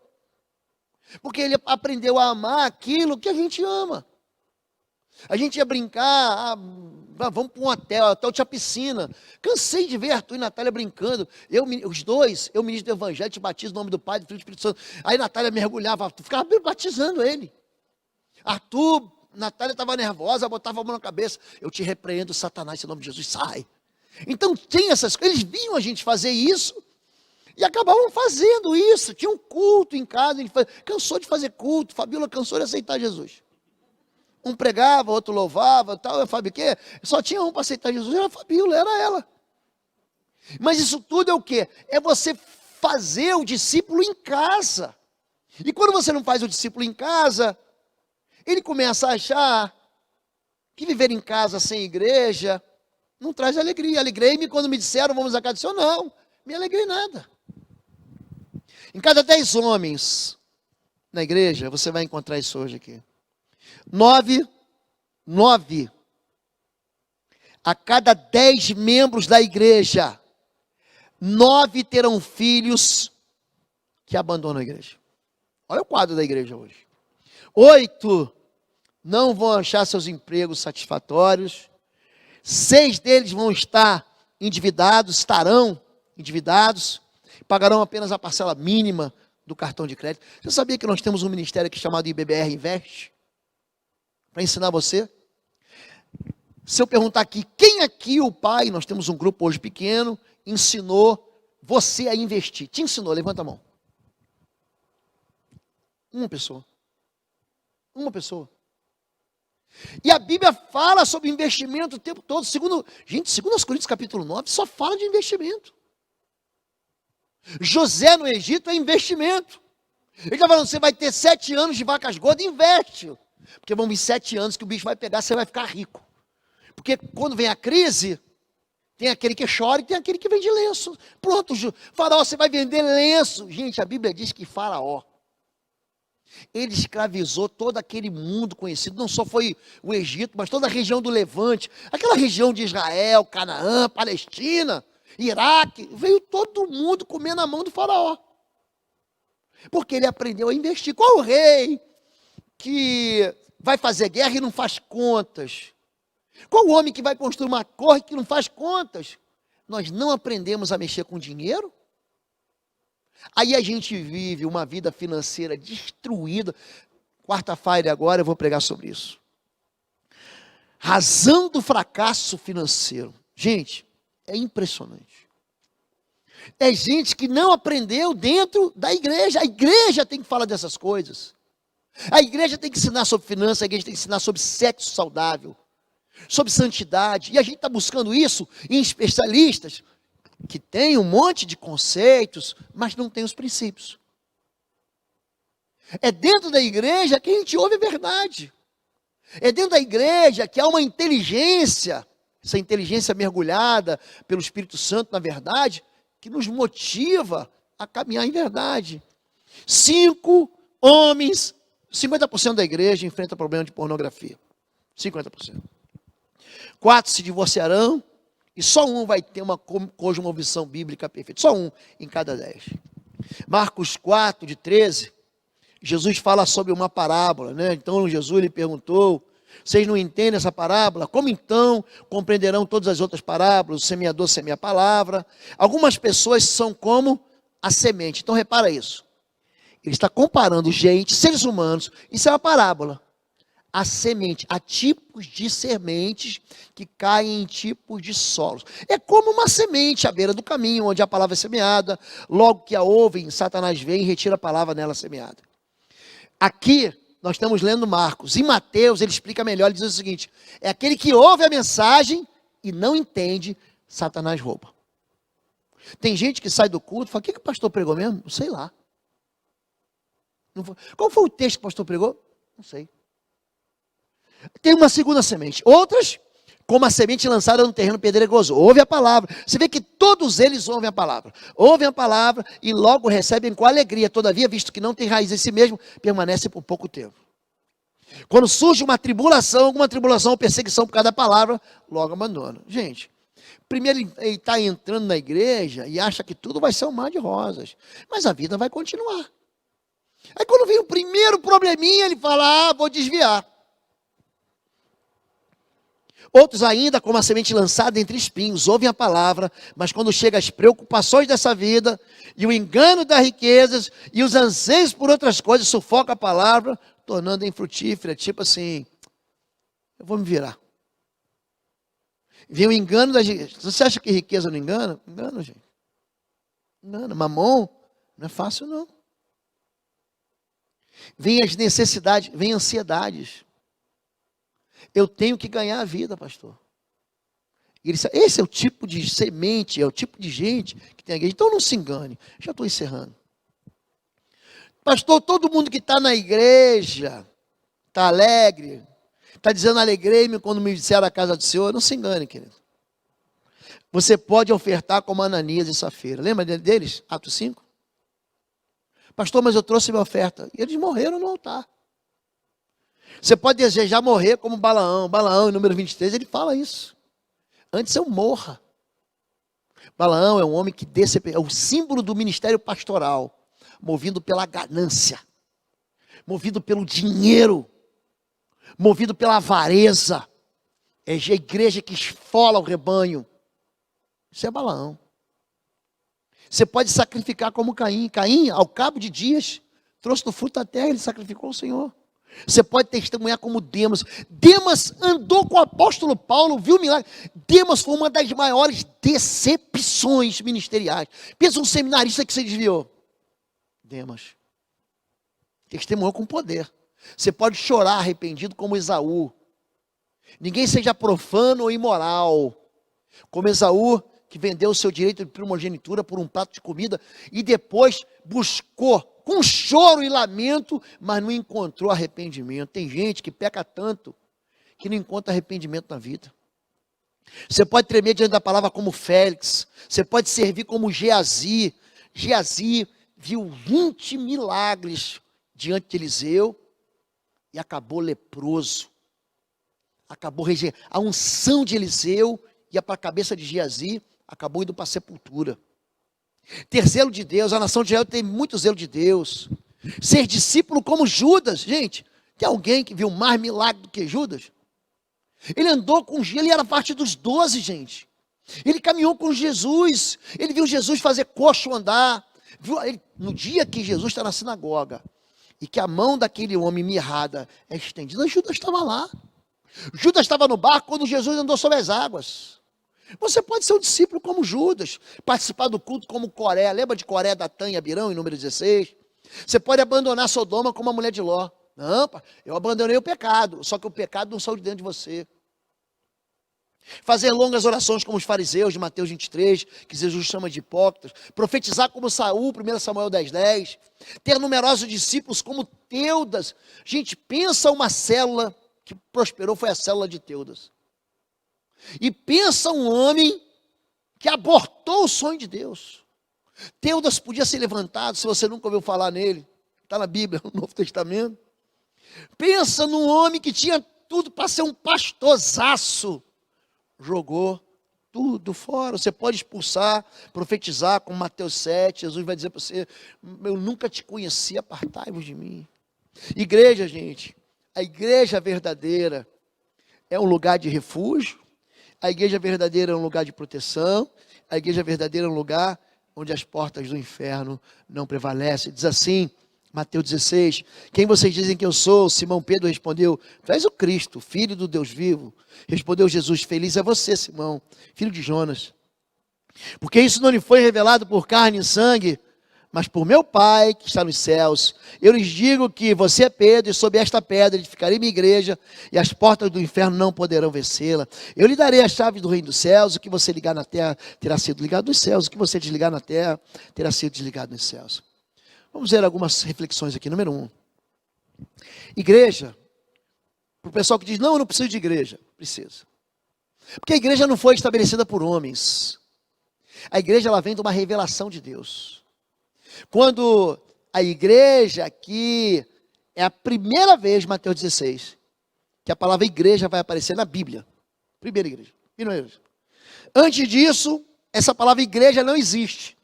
S1: Porque ele aprendeu a amar aquilo que a gente ama. A gente ia brincar, vamos para um hotel tinha piscina. Cansei de ver Arthur e Natália brincando. Os dois, eu ministro do evangelho, te batizo no nome do Pai, do Filho e do Espírito Santo. Aí Natália mergulhava, ficava batizando ele. Arthur, Natália estava nervosa, botava a mão na cabeça. Eu te repreendo, Satanás, em nome de Jesus, sai. Então tem essas coisas, eles viam a gente fazer isso. E acabavam fazendo isso. Tinha um culto em casa, cansou de fazer culto. Fabíola cansou de aceitar Jesus. Um pregava, outro louvava, tal. Eu falei, o quê? Só tinha um para aceitar Jesus, era a Fabíola, era ela. Mas isso tudo é o quê? É você fazer o discípulo em casa. E quando você não faz o discípulo em casa, ele começa a achar que viver em casa sem igreja não traz alegria. Alegrei-me quando me disseram, vamos à casa. Eu disse, não, me alegrei nada. Em cada 10 homens na igreja, você vai encontrar isso hoje aqui. 9 a cada 10 membros da igreja, 9 terão filhos que abandonam a igreja. Olha o quadro da igreja hoje. 8 não vão achar seus empregos satisfatórios. 6 deles estarão endividados, pagarão apenas a parcela mínima do cartão de crédito. Você sabia que nós temos um ministério aqui chamado IBBR Investe? Para ensinar você. Se eu perguntar aqui, quem aqui o pai, nós temos um grupo hoje pequeno, ensinou você a investir? Te ensinou, levanta a mão. Uma pessoa. Uma pessoa. E a Bíblia fala sobre investimento o tempo todo. Segundo as Coríntios capítulo 9, só fala de investimento. José no Egito é investimento. Ele está falando, você vai ter 7 anos de vacas gordas, investe. Porque vão vir 7 anos que o bicho vai pegar, você vai ficar rico. Porque quando vem a crise, tem aquele que chora e tem aquele que vende lenço. Pronto, Faraó, você vai vender lenço. Gente, a Bíblia diz que Faraó, ele escravizou todo aquele mundo conhecido, não só foi o Egito, mas toda a região do Levante, aquela região de Israel, Canaã, Palestina, Iraque, veio todo mundo comer na mão do Faraó. Porque ele aprendeu a investir. Qual o rei que vai fazer guerra e não faz contas? Qual o homem que vai construir uma torre que não faz contas? nós não aprendemos a mexer com dinheiro. Aí a gente vive uma vida financeira destruída. Quarta-feira agora eu vou pregar sobre isso. Razão do fracasso financeiro. Gente, é impressionante. É gente que não aprendeu dentro da igreja. A igreja tem que falar dessas coisas. A igreja tem que ensinar sobre finanças, a igreja tem que ensinar sobre sexo saudável, sobre santidade. E a gente está buscando isso em especialistas que têm um monte de conceitos, mas não tem os princípios. É dentro da igreja que a gente ouve a verdade. É dentro da igreja que há uma inteligência, essa inteligência mergulhada pelo Espírito Santo na verdade, que nos motiva a caminhar em verdade. 5 homens, 50% da igreja enfrenta problema de pornografia. 50%. 4 se divorciarão e só um vai ter uma cosmovisão bíblica perfeita. Só um em cada 10. Marcos 4, de 13, Jesus fala sobre uma parábola, né? Então Jesus lhe perguntou: vocês não entendem essa parábola? Como então compreenderão todas as outras parábolas? O semeador semeia a palavra. Algumas pessoas são como a semente. Então repara isso. Ele está comparando gente, seres humanos. Isso é uma parábola. A semente, há tipos de sementes que caem em tipos de solos. É como uma semente à beira do caminho, onde a palavra é semeada. Logo que a ouvem, Satanás vem e retira a palavra nela semeada. Aqui, nós estamos lendo Marcos. Em Mateus, ele explica melhor, ele diz o seguinte: é aquele que ouve a mensagem e não entende, Satanás rouba. Tem gente que sai do culto e fala: o que o pastor pregou mesmo? Não sei lá. Qual foi o texto que o pastor pregou? Não sei. Tem uma segunda semente. Outras, como a semente lançada no terreno pedregoso. Ouve a palavra. Você vê que todos eles ouvem a palavra. Ouvem a palavra e logo recebem com alegria. Todavia, visto que não tem raiz em si mesmo, permanece por pouco tempo. Quando surge uma tribulação, alguma tribulação ou perseguição por causa da palavra, logo abandona. Gente, primeiro ele está entrando na igreja e acha que tudo vai ser um mar de rosas. Mas a vida vai continuar. Aí quando vem o primeiro probleminha, ele fala: vou desviar. Outros ainda, como a semente lançada entre espinhos, ouvem a palavra, mas quando chegam as preocupações dessa vida, e o engano das riquezas, e os anseios por outras coisas, sufoca a palavra, tornando-a infrutífera, tipo assim: eu vou me virar. Vem o engano das riquezas. Você acha que riqueza não engana? Engana, gente. Engana. Mamon não é fácil, não. Vem as necessidades, vem ansiedades. Eu tenho que ganhar a vida, pastor. Esse é o tipo de semente, é o tipo de gente que tem a igreja. Então não se engane. Já estou encerrando. Pastor, todo mundo que está na igreja está alegre, está dizendo: alegrei-me quando me disseram a casa do Senhor. Não se engane, querido. Você pode ofertar como Ananias e Safira. Lembra deles? Atos 5? Pastor, mas eu trouxe minha oferta. E eles morreram no altar. Você pode desejar morrer como Balaão. Balaão, em número 23, ele fala isso. Antes eu morra. Balaão é um homem que é o símbolo do ministério pastoral, movido pela ganância, movido pelo dinheiro, movido pela avareza. É a igreja que esfola o rebanho. Isso é Balaão. Você pode sacrificar como Caim. Caim, ao cabo de dias, trouxe do fruto da terra, ele sacrificou o Senhor. Você pode testemunhar como Demas. Demas andou com o apóstolo Paulo, viu o milagre. Demas foi uma das maiores decepções ministeriais. Pensa um seminarista que se desviou. Demas. Testemunhou com poder. Você pode chorar arrependido como Esaú. Ninguém seja profano ou imoral. Como Esaú, que vendeu o seu direito de primogenitura por um prato de comida e depois buscou com choro e lamento, mas não encontrou arrependimento. Tem gente que peca tanto que não encontra arrependimento na vida. Você pode tremer diante da palavra como Félix. Você pode servir como Geazi. Geazi viu 20 milagres diante de Eliseu e acabou leproso. Acabou a unção de Eliseu ia para a cabeça de Geazi, acabou indo para a sepultura. Ter zelo de Deus, a nação de Israel tem muito zelo de Deus. Ser discípulo como Judas, gente, tem alguém que viu mais milagre do que Judas? Ele andou com ele era parte dos 12, gente. Ele caminhou com Jesus, ele viu Jesus fazer coxo andar. No dia que Jesus está na sinagoga, e que a mão daquele homem mirrada é estendida, Judas estava lá. Judas estava no barco quando Jesus andou sobre as águas. Você pode ser um discípulo como Judas, participar do culto como Coré. Lembra de Coré, Datã e Abirão, em número 16? Você pode abandonar Sodoma como a mulher de Ló. Não, eu abandonei o pecado, só que o pecado não saiu de dentro de você. Fazer longas orações como os fariseus de Mateus 23, que Jesus chama de hipócritas. Profetizar como Saul, 1 Samuel 10:10. Ter numerosos discípulos como Teudas. Gente, pensa uma célula que prosperou, foi a célula de Teudas. E pensa um homem que abortou o sonho de Deus. Teudas podia ser levantado, se você nunca ouviu falar nele. Está na Bíblia, no Novo Testamento. Pensa num homem que tinha tudo para ser um pastorzaço. Jogou tudo fora. Você pode expulsar, profetizar, como Mateus 7. Jesus vai dizer para você: eu nunca te conheci, apartai-vos de mim. Igreja, gente, a igreja verdadeira é um lugar de refúgio. A igreja verdadeira é um lugar de proteção. A igreja verdadeira é um lugar onde as portas do inferno não prevalecem. Diz assim, Mateus 16: quem vocês dizem que eu sou? Simão Pedro respondeu: tu és o Cristo, filho do Deus vivo. Respondeu Jesus: feliz é você, Simão, filho de Jonas, porque isso não lhe foi revelado por carne e sangue, mas por meu Pai que está nos céus. Eu lhes digo que você é Pedro, e sob esta pedra edificarei minha igreja, e as portas do inferno não poderão vencê-la. Eu lhe darei a chave do reino dos céus. O que você ligar na terra terá sido ligado nos céus, o que você desligar na terra terá sido desligado nos céus. Vamos ver algumas reflexões aqui. Número 1. Igreja. Para o pessoal que diz: não, eu não preciso de igreja. Precisa. Porque a igreja não foi estabelecida por homens. A igreja, ela vem de uma revelação de Deus. Quando a igreja, que é a primeira vez, Mateus 16, que a palavra igreja vai aparecer na Bíblia. Primeira igreja. Antes disso, essa palavra igreja não existe.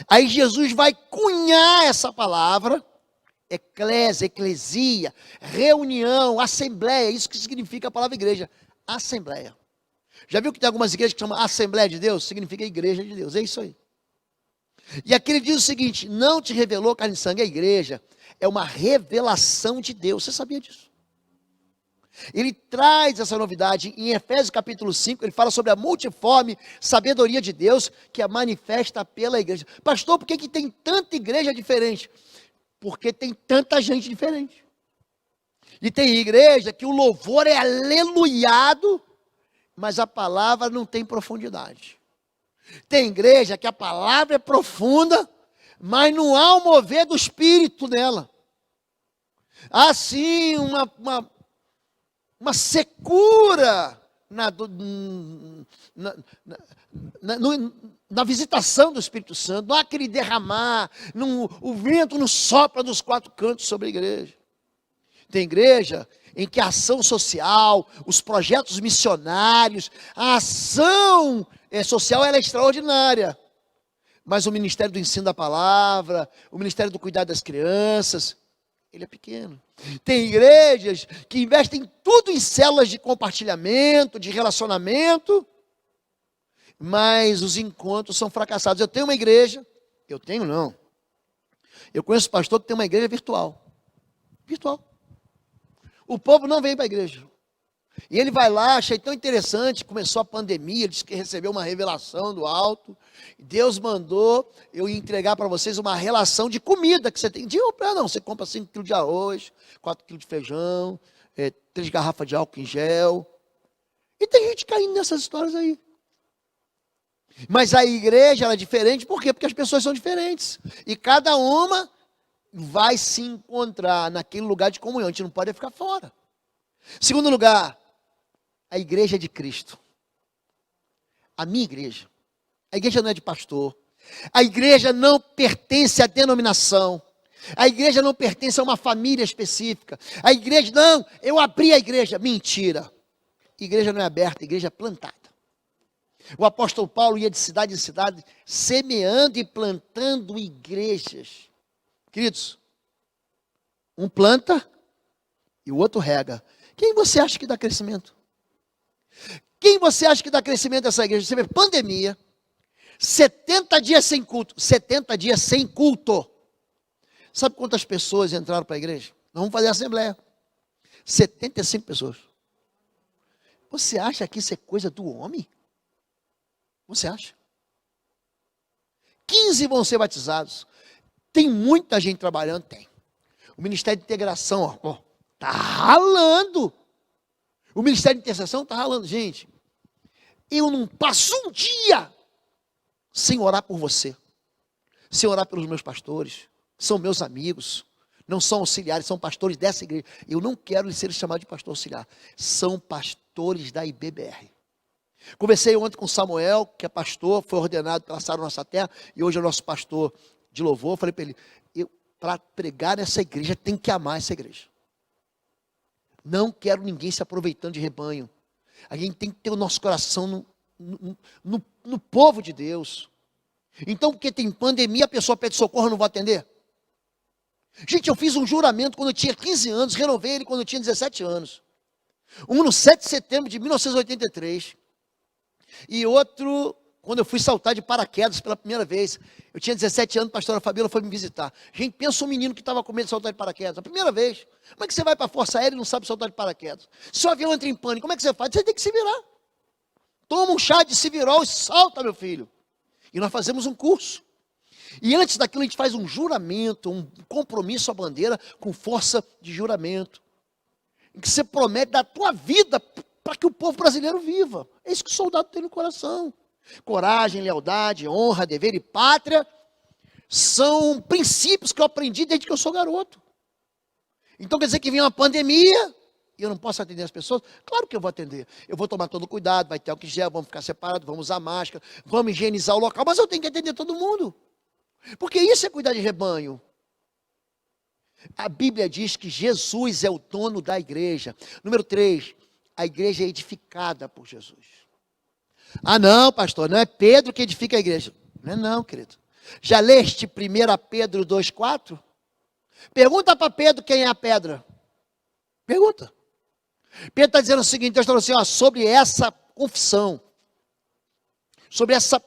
S1: Aí Jesus vai cunhar essa palavra, eclesia, reunião, assembleia, isso que significa a palavra igreja, assembleia. Já viu que tem algumas igrejas que chamam Assembleia de Deus? Significa igreja de Deus, é isso aí. E aqui ele diz o seguinte: não te revelou carne e sangue, a igreja é uma revelação de Deus. Você sabia disso? Ele traz essa novidade em Efésios capítulo 5, ele fala sobre a multiforme sabedoria de Deus que é manifesta pela igreja. Pastor, por que tem tanta igreja diferente? Porque tem tanta gente diferente. E tem igreja que o louvor é aleluiado, mas a palavra não tem profundidade. Tem igreja que a palavra é profunda, mas não há o mover do Espírito nela. Há sim uma secura na visitação do Espírito Santo. Não há aquele derramar, o vento não sopra dos quatro cantos sobre a igreja. Tem igreja em que a ação social, os projetos missionários, a ação social ela é extraordinária. Mas o ministério do ensino da palavra, o ministério do cuidado das crianças, ele é pequeno. Tem igrejas que investem tudo em células de compartilhamento, de relacionamento, mas os encontros são fracassados. Eu tenho uma igreja, eu conheço pastor que tem uma igreja virtual. O povo não vem para a igreja. E ele vai lá, achei tão interessante, começou a pandemia, ele disse que recebeu uma revelação do alto. Deus mandou eu entregar para vocês uma relação de comida que você tem. De comprar não, você compra 5 quilos de arroz, 4 quilos de feijão, 3 garrafas de álcool em gel. E tem gente caindo nessas histórias aí. Mas a igreja ela é diferente, por quê? Porque as pessoas são diferentes. E cada uma vai se encontrar naquele lugar de comunhão. A gente não pode ficar fora. Segundo lugar, a igreja é de Cristo. A minha igreja. A igreja não é de pastor. A igreja não pertence à denominação. A igreja não pertence a uma família específica. A igreja, não, eu abri a igreja. Mentira. A igreja não é aberta, a igreja é plantada. O apóstolo Paulo ia de cidade em cidade, semeando e plantando igrejas. Queridos, um planta e o outro rega. Quem você acha que dá crescimento? Quem você acha que dá crescimento nessa igreja? Você vê pandemia, 70 dias sem culto. 70 dias sem culto. Sabe quantas pessoas entraram para a igreja? Nós vamos fazer a assembleia. 75 pessoas. Você acha que isso é coisa do homem? Você acha? 15 vão ser batizados. Tem muita gente trabalhando? Tem. O Ministério de Integração, ó, tá ralando. O Ministério de Intercessão tá ralando. Gente, eu não passo um dia sem orar por você. Sem orar pelos meus pastores. São meus amigos. Não são auxiliares, são pastores dessa igreja. Eu não quero ser chamado de pastor auxiliar. São pastores da IBBR. Conversei ontem com Samuel, que é pastor, foi ordenado pela Sara Nossa Terra, e hoje é nosso pastor de louvor. Falei para ele, para pregar nessa igreja, tem que amar essa igreja. Não quero ninguém se aproveitando de rebanho. A gente tem que ter o nosso coração no povo de Deus. Então, porque tem pandemia, a pessoa pede socorro, eu não vou atender? Gente, eu fiz um juramento quando eu tinha 15 anos, renovei ele quando eu tinha 17 anos. Um no 7 de setembro de 1983. E outro, quando eu fui saltar de paraquedas pela primeira vez. Eu tinha 17 anos, a pastora Fabíola foi me visitar. Gente, pensa um menino que estava com medo de saltar de paraquedas. A primeira vez. Como é que você vai para a Força Aérea e não sabe saltar de paraquedas? Se o avião entra em pânico, como é que você faz? Você tem que se virar. Toma um chá de Civirol e salta, meu filho. E nós fazemos um curso. E antes daquilo a gente faz um juramento, um compromisso à bandeira com força de juramento. Em que você promete dar a tua vida para que o povo brasileiro viva. É isso que o soldado tem no coração. Coragem, lealdade, honra, dever e pátria são princípios que eu aprendi desde que eu sou garoto. Então quer dizer que vem uma pandemia e eu não posso atender as pessoas? Claro que eu vou atender. Eu vou tomar todo cuidado, vai ter álcool em gel, vamos ficar separados, vamos usar máscara, vamos higienizar o local, mas eu tenho que atender todo mundo. Porque isso é cuidar de rebanho. A Bíblia diz que Jesus é o dono da igreja. Número 3, a igreja é edificada por Jesus. Ah não, pastor, não é Pedro que edifica a igreja. Não é não, querido. Já leste 1 Pedro 2,4? Pergunta para Pedro quem é a pedra. Pergunta. Pedro está dizendo o seguinte, Deus está falando assim, ó, sobre essa confissão, sobre essa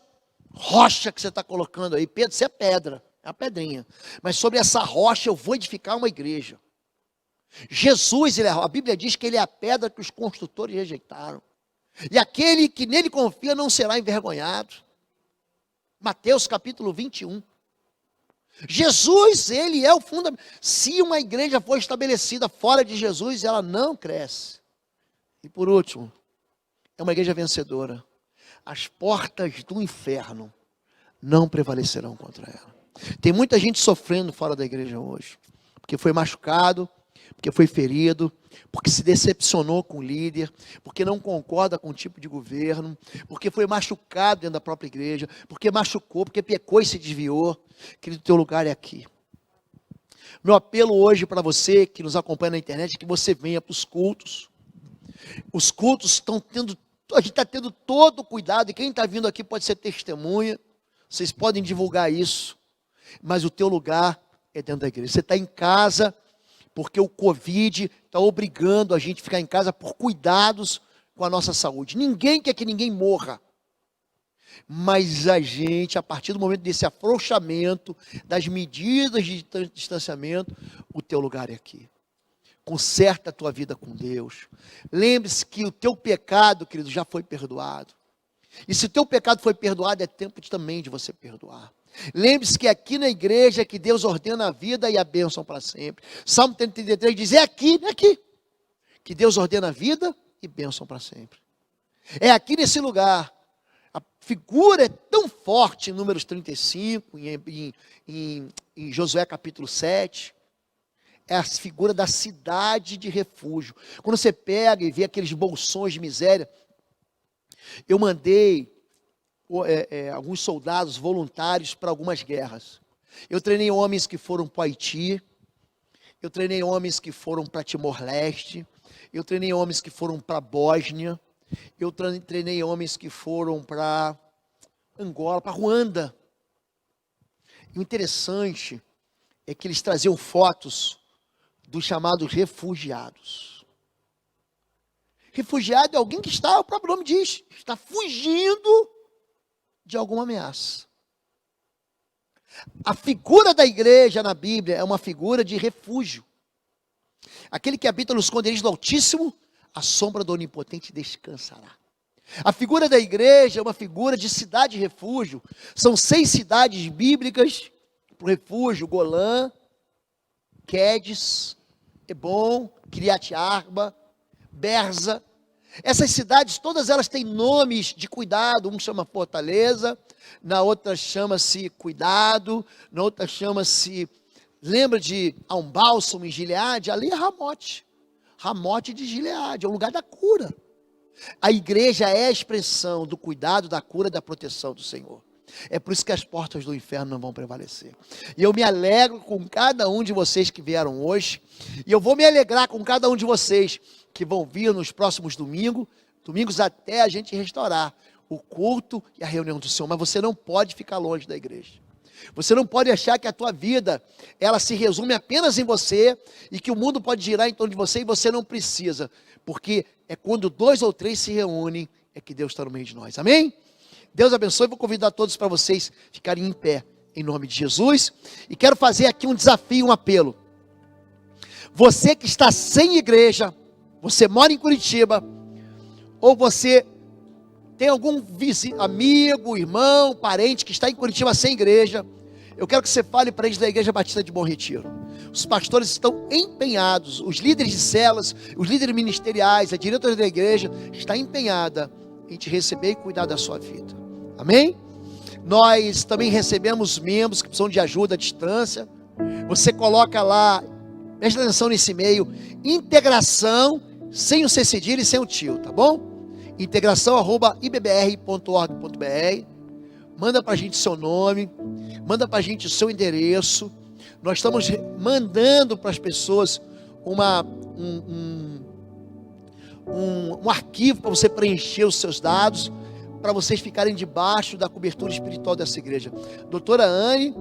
S1: rocha que você está colocando aí, Pedro, você é pedra, é uma pedrinha. Mas sobre essa rocha eu vou edificar uma igreja. Jesus, a Bíblia diz que ele é a pedra que os construtores rejeitaram. E aquele que nele confia não será envergonhado. Mateus capítulo 21. Jesus, ele é o fundamento. Se uma igreja for estabelecida fora de Jesus, ela não cresce. E por último, é uma igreja vencedora. As portas do inferno não prevalecerão contra ela. Tem muita gente sofrendo fora da igreja hoje, porque foi machucado, porque foi ferido, porque se decepcionou com o líder, porque não concorda com o tipo de governo, porque foi machucado dentro da própria igreja, porque machucou, porque pecou e se desviou. Querido, teu lugar é aqui. Meu apelo hoje para você que nos acompanha na internet é que você venha para os cultos. Os cultos estão tendo, a gente está tendo todo o cuidado, e quem está vindo aqui pode ser testemunha, vocês podem divulgar isso, mas o teu lugar é dentro da igreja. Você está em casa, porque o Covid está obrigando a gente a ficar em casa por cuidados com a nossa saúde. Ninguém quer que ninguém morra. Mas a gente, a partir do momento desse afrouxamento, das medidas de distanciamento, o teu lugar é aqui. Conserta a tua vida com Deus. Lembre-se que o teu pecado, querido, já foi perdoado. E se o teu pecado foi perdoado, é tempo também de você perdoar. Lembre-se que aqui na igreja é que Deus ordena a vida e a bênção para sempre. Salmo 33 diz, é aqui, que Deus ordena a vida e bênção para sempre. É aqui nesse lugar. A figura é tão forte em Números 35, em Josué capítulo 7. É a figura da cidade de refúgio. Quando você pega e vê aqueles bolsões de miséria, eu mandei alguns soldados voluntários para algumas guerras. Eu treinei homens que foram para o Haiti, eu treinei homens que foram para Timor-Leste, eu treinei homens que foram para a Bósnia, eu treinei homens que foram para Angola, para Ruanda. E o interessante é que eles traziam fotos dos chamados refugiados. Refugiado é alguém que está, o próprio nome diz, está fugindo de alguma ameaça. A figura da igreja na Bíblia é uma figura de refúgio. Aquele que habita no esconderijo do Altíssimo, a sombra do Onipotente descansará. A figura da igreja é uma figura de cidade refúgio. São 6 cidades bíblicas para o refúgio: Golã, Quedes, Hebron, Kiriat Arba, Berza. Essas cidades, todas elas têm nomes de cuidado. Um chama fortaleza, na outra chama-se cuidado, na outra chama-se, lembra de um bálsamo em Gileade? Ali é Ramote. Ramote de Gileade, é o lugar da cura. A igreja é a expressão do cuidado, da cura, da proteção do Senhor. É por isso que as portas do inferno não vão prevalecer. E eu me alegro com cada um de vocês que vieram hoje. E eu vou me alegrar com cada um de vocês que vão vir nos próximos domingos até a gente restaurar o culto e a reunião do Senhor. Mas você não pode ficar longe da igreja. Você não pode achar que a tua vida, ela se resume apenas em você e que o mundo pode girar em torno de você e você não precisa. Porque é quando 2 ou 3 se reúnem, é que Deus está no meio de nós. Amém? Deus abençoe. Vou convidar todos para vocês ficarem em pé, em nome de Jesus. E quero fazer aqui um desafio, um apelo. Você que está sem igreja, você mora em Curitiba, ou você tem algum vizinho, amigo, irmão, parente que está em Curitiba sem igreja, eu quero que você fale para eles da Igreja Batista de Bom Retiro. Os pastores estão empenhados, os líderes de células, os líderes ministeriais, a diretoria da igreja está empenhada em te receber e cuidar da sua vida. Amém? Nós também recebemos membros que precisam de ajuda à distância. Você coloca lá, presta atenção nesse e-mail, integração, sem o C cedilha e sem o tio, tá bom? integração@ibbr.org.br. Manda para a gente seu nome, manda para a gente o seu endereço. Nós estamos mandando para as pessoas um arquivo para você preencher os seus dados, para vocês ficarem debaixo da cobertura espiritual dessa igreja. Doutora Anne,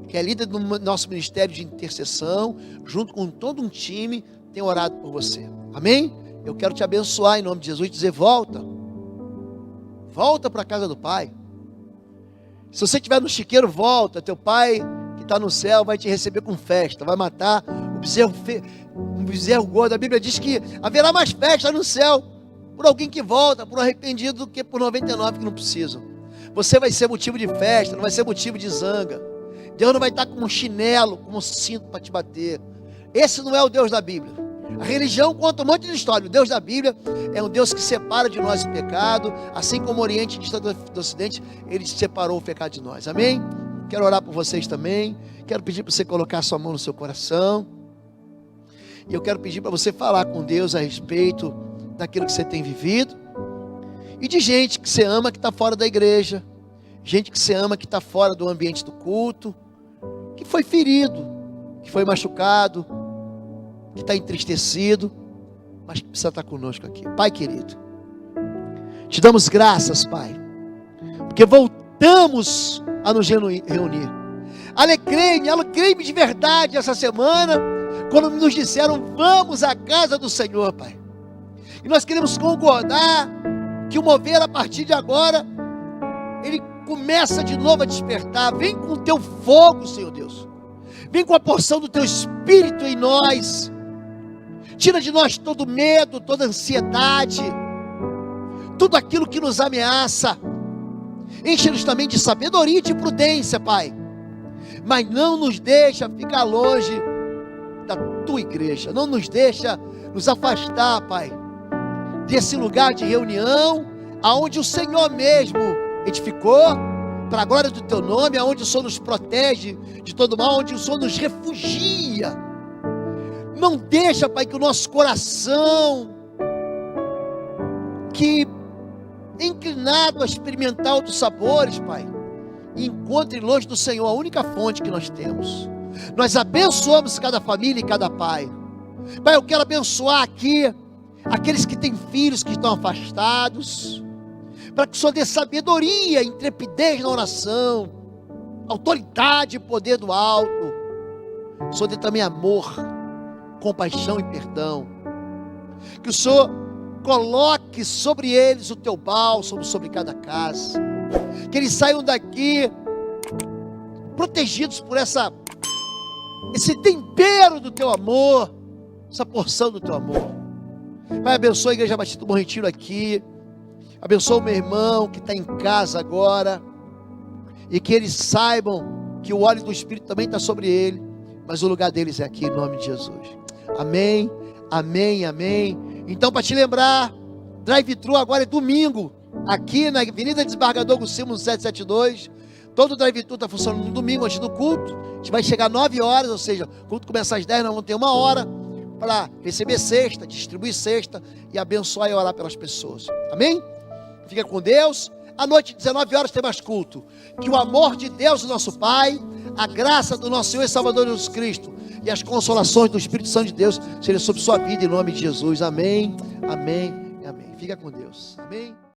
S1: que é líder do nosso ministério de intercessão, junto com todo um time, tem orado por você. Amém? Eu quero te abençoar em nome de Jesus e dizer: volta para a casa do Pai. Se você estiver no chiqueiro, volta. Teu Pai que está no céu vai te receber com festa, vai matar um bezerro gordo. A Bíblia diz que haverá mais festa no céu por alguém que volta, por um arrependido, do que por 99 que não precisam. Você vai ser motivo de festa, não vai ser motivo de zanga. Deus não vai estar com um chinelo, com um cinto para te bater. Esse não é o Deus da Bíblia. A religião conta um monte de história. O Deus da Bíblia é um Deus que separa de nós o pecado, assim como o Oriente dista do Ocidente, Ele separou o pecado de nós. Amém? Quero orar por vocês também. Quero pedir para você colocar sua mão no seu coração. E eu quero pedir para você falar com Deus a respeito daquilo que você tem vivido. E de gente que você ama que está fora da igreja. Gente que você ama que está fora do ambiente do culto. Que foi ferido, que foi machucado, que está entristecido, mas que precisa estar conosco aqui. Pai querido, te damos graças, Pai, porque voltamos a nos reunir. Alegrei-me de verdade essa semana, quando nos disseram: vamos à casa do Senhor, Pai. E nós queremos concordar que o mover a partir de agora, ele começa de novo a despertar. Vem com o teu fogo, Senhor Deus. Vem com a porção do teu Espírito em nós. Tira de nós todo medo, toda ansiedade, tudo aquilo que nos ameaça. Enche-nos também de sabedoria e de prudência, Pai. Mas não nos deixa ficar longe da tua igreja. Não nos deixa nos afastar, Pai, desse lugar de reunião, aonde o Senhor mesmo edificou, para a glória do teu nome, aonde o Senhor nos protege de todo mal, onde o Senhor nos refugia. Não deixa, Pai, que o nosso coração, que é inclinado a experimentar outros sabores, Pai, encontre longe do Senhor a única fonte que nós temos. Nós abençoamos cada família e cada pai. Pai, eu quero abençoar aqui aqueles que têm filhos que estão afastados, para que o Senhor dê sabedoria, intrepidez na oração, autoridade e poder do alto. O Senhor dê também amor, compaixão e perdão. Que o Senhor coloque sobre eles o teu bálsamo, sobre cada casa, que eles saiam daqui protegidos por esse tempero do teu amor, essa porção do teu amor. Pai, abençoa a Igreja Batista do Bom Retiro aqui, abençoa o meu irmão que está em casa agora, e que eles saibam que o óleo do Espírito também está sobre ele, mas o lugar deles é aqui, em nome de Jesus. Amém, amém, amém. Então, para te lembrar, drive-thru agora é domingo, aqui na Avenida Desembargador Guscimo 772, todo o drive-thru está funcionando no domingo, antes do culto. A gente vai chegar às 9 horas, ou seja, o culto começa às 10, nós vamos ter 1 hora, para receber cesta, distribuir cesta, e abençoar e orar pelas pessoas, amém? Fica com Deus. À noite, 19 horas, tem mais culto. Que o amor de Deus, o nosso Pai, a graça do nosso Senhor e Salvador Jesus Cristo, e as consolações do Espírito Santo de Deus, sejam sobre sua vida, em nome de Jesus, amém, amém, amém. Fica com Deus, amém.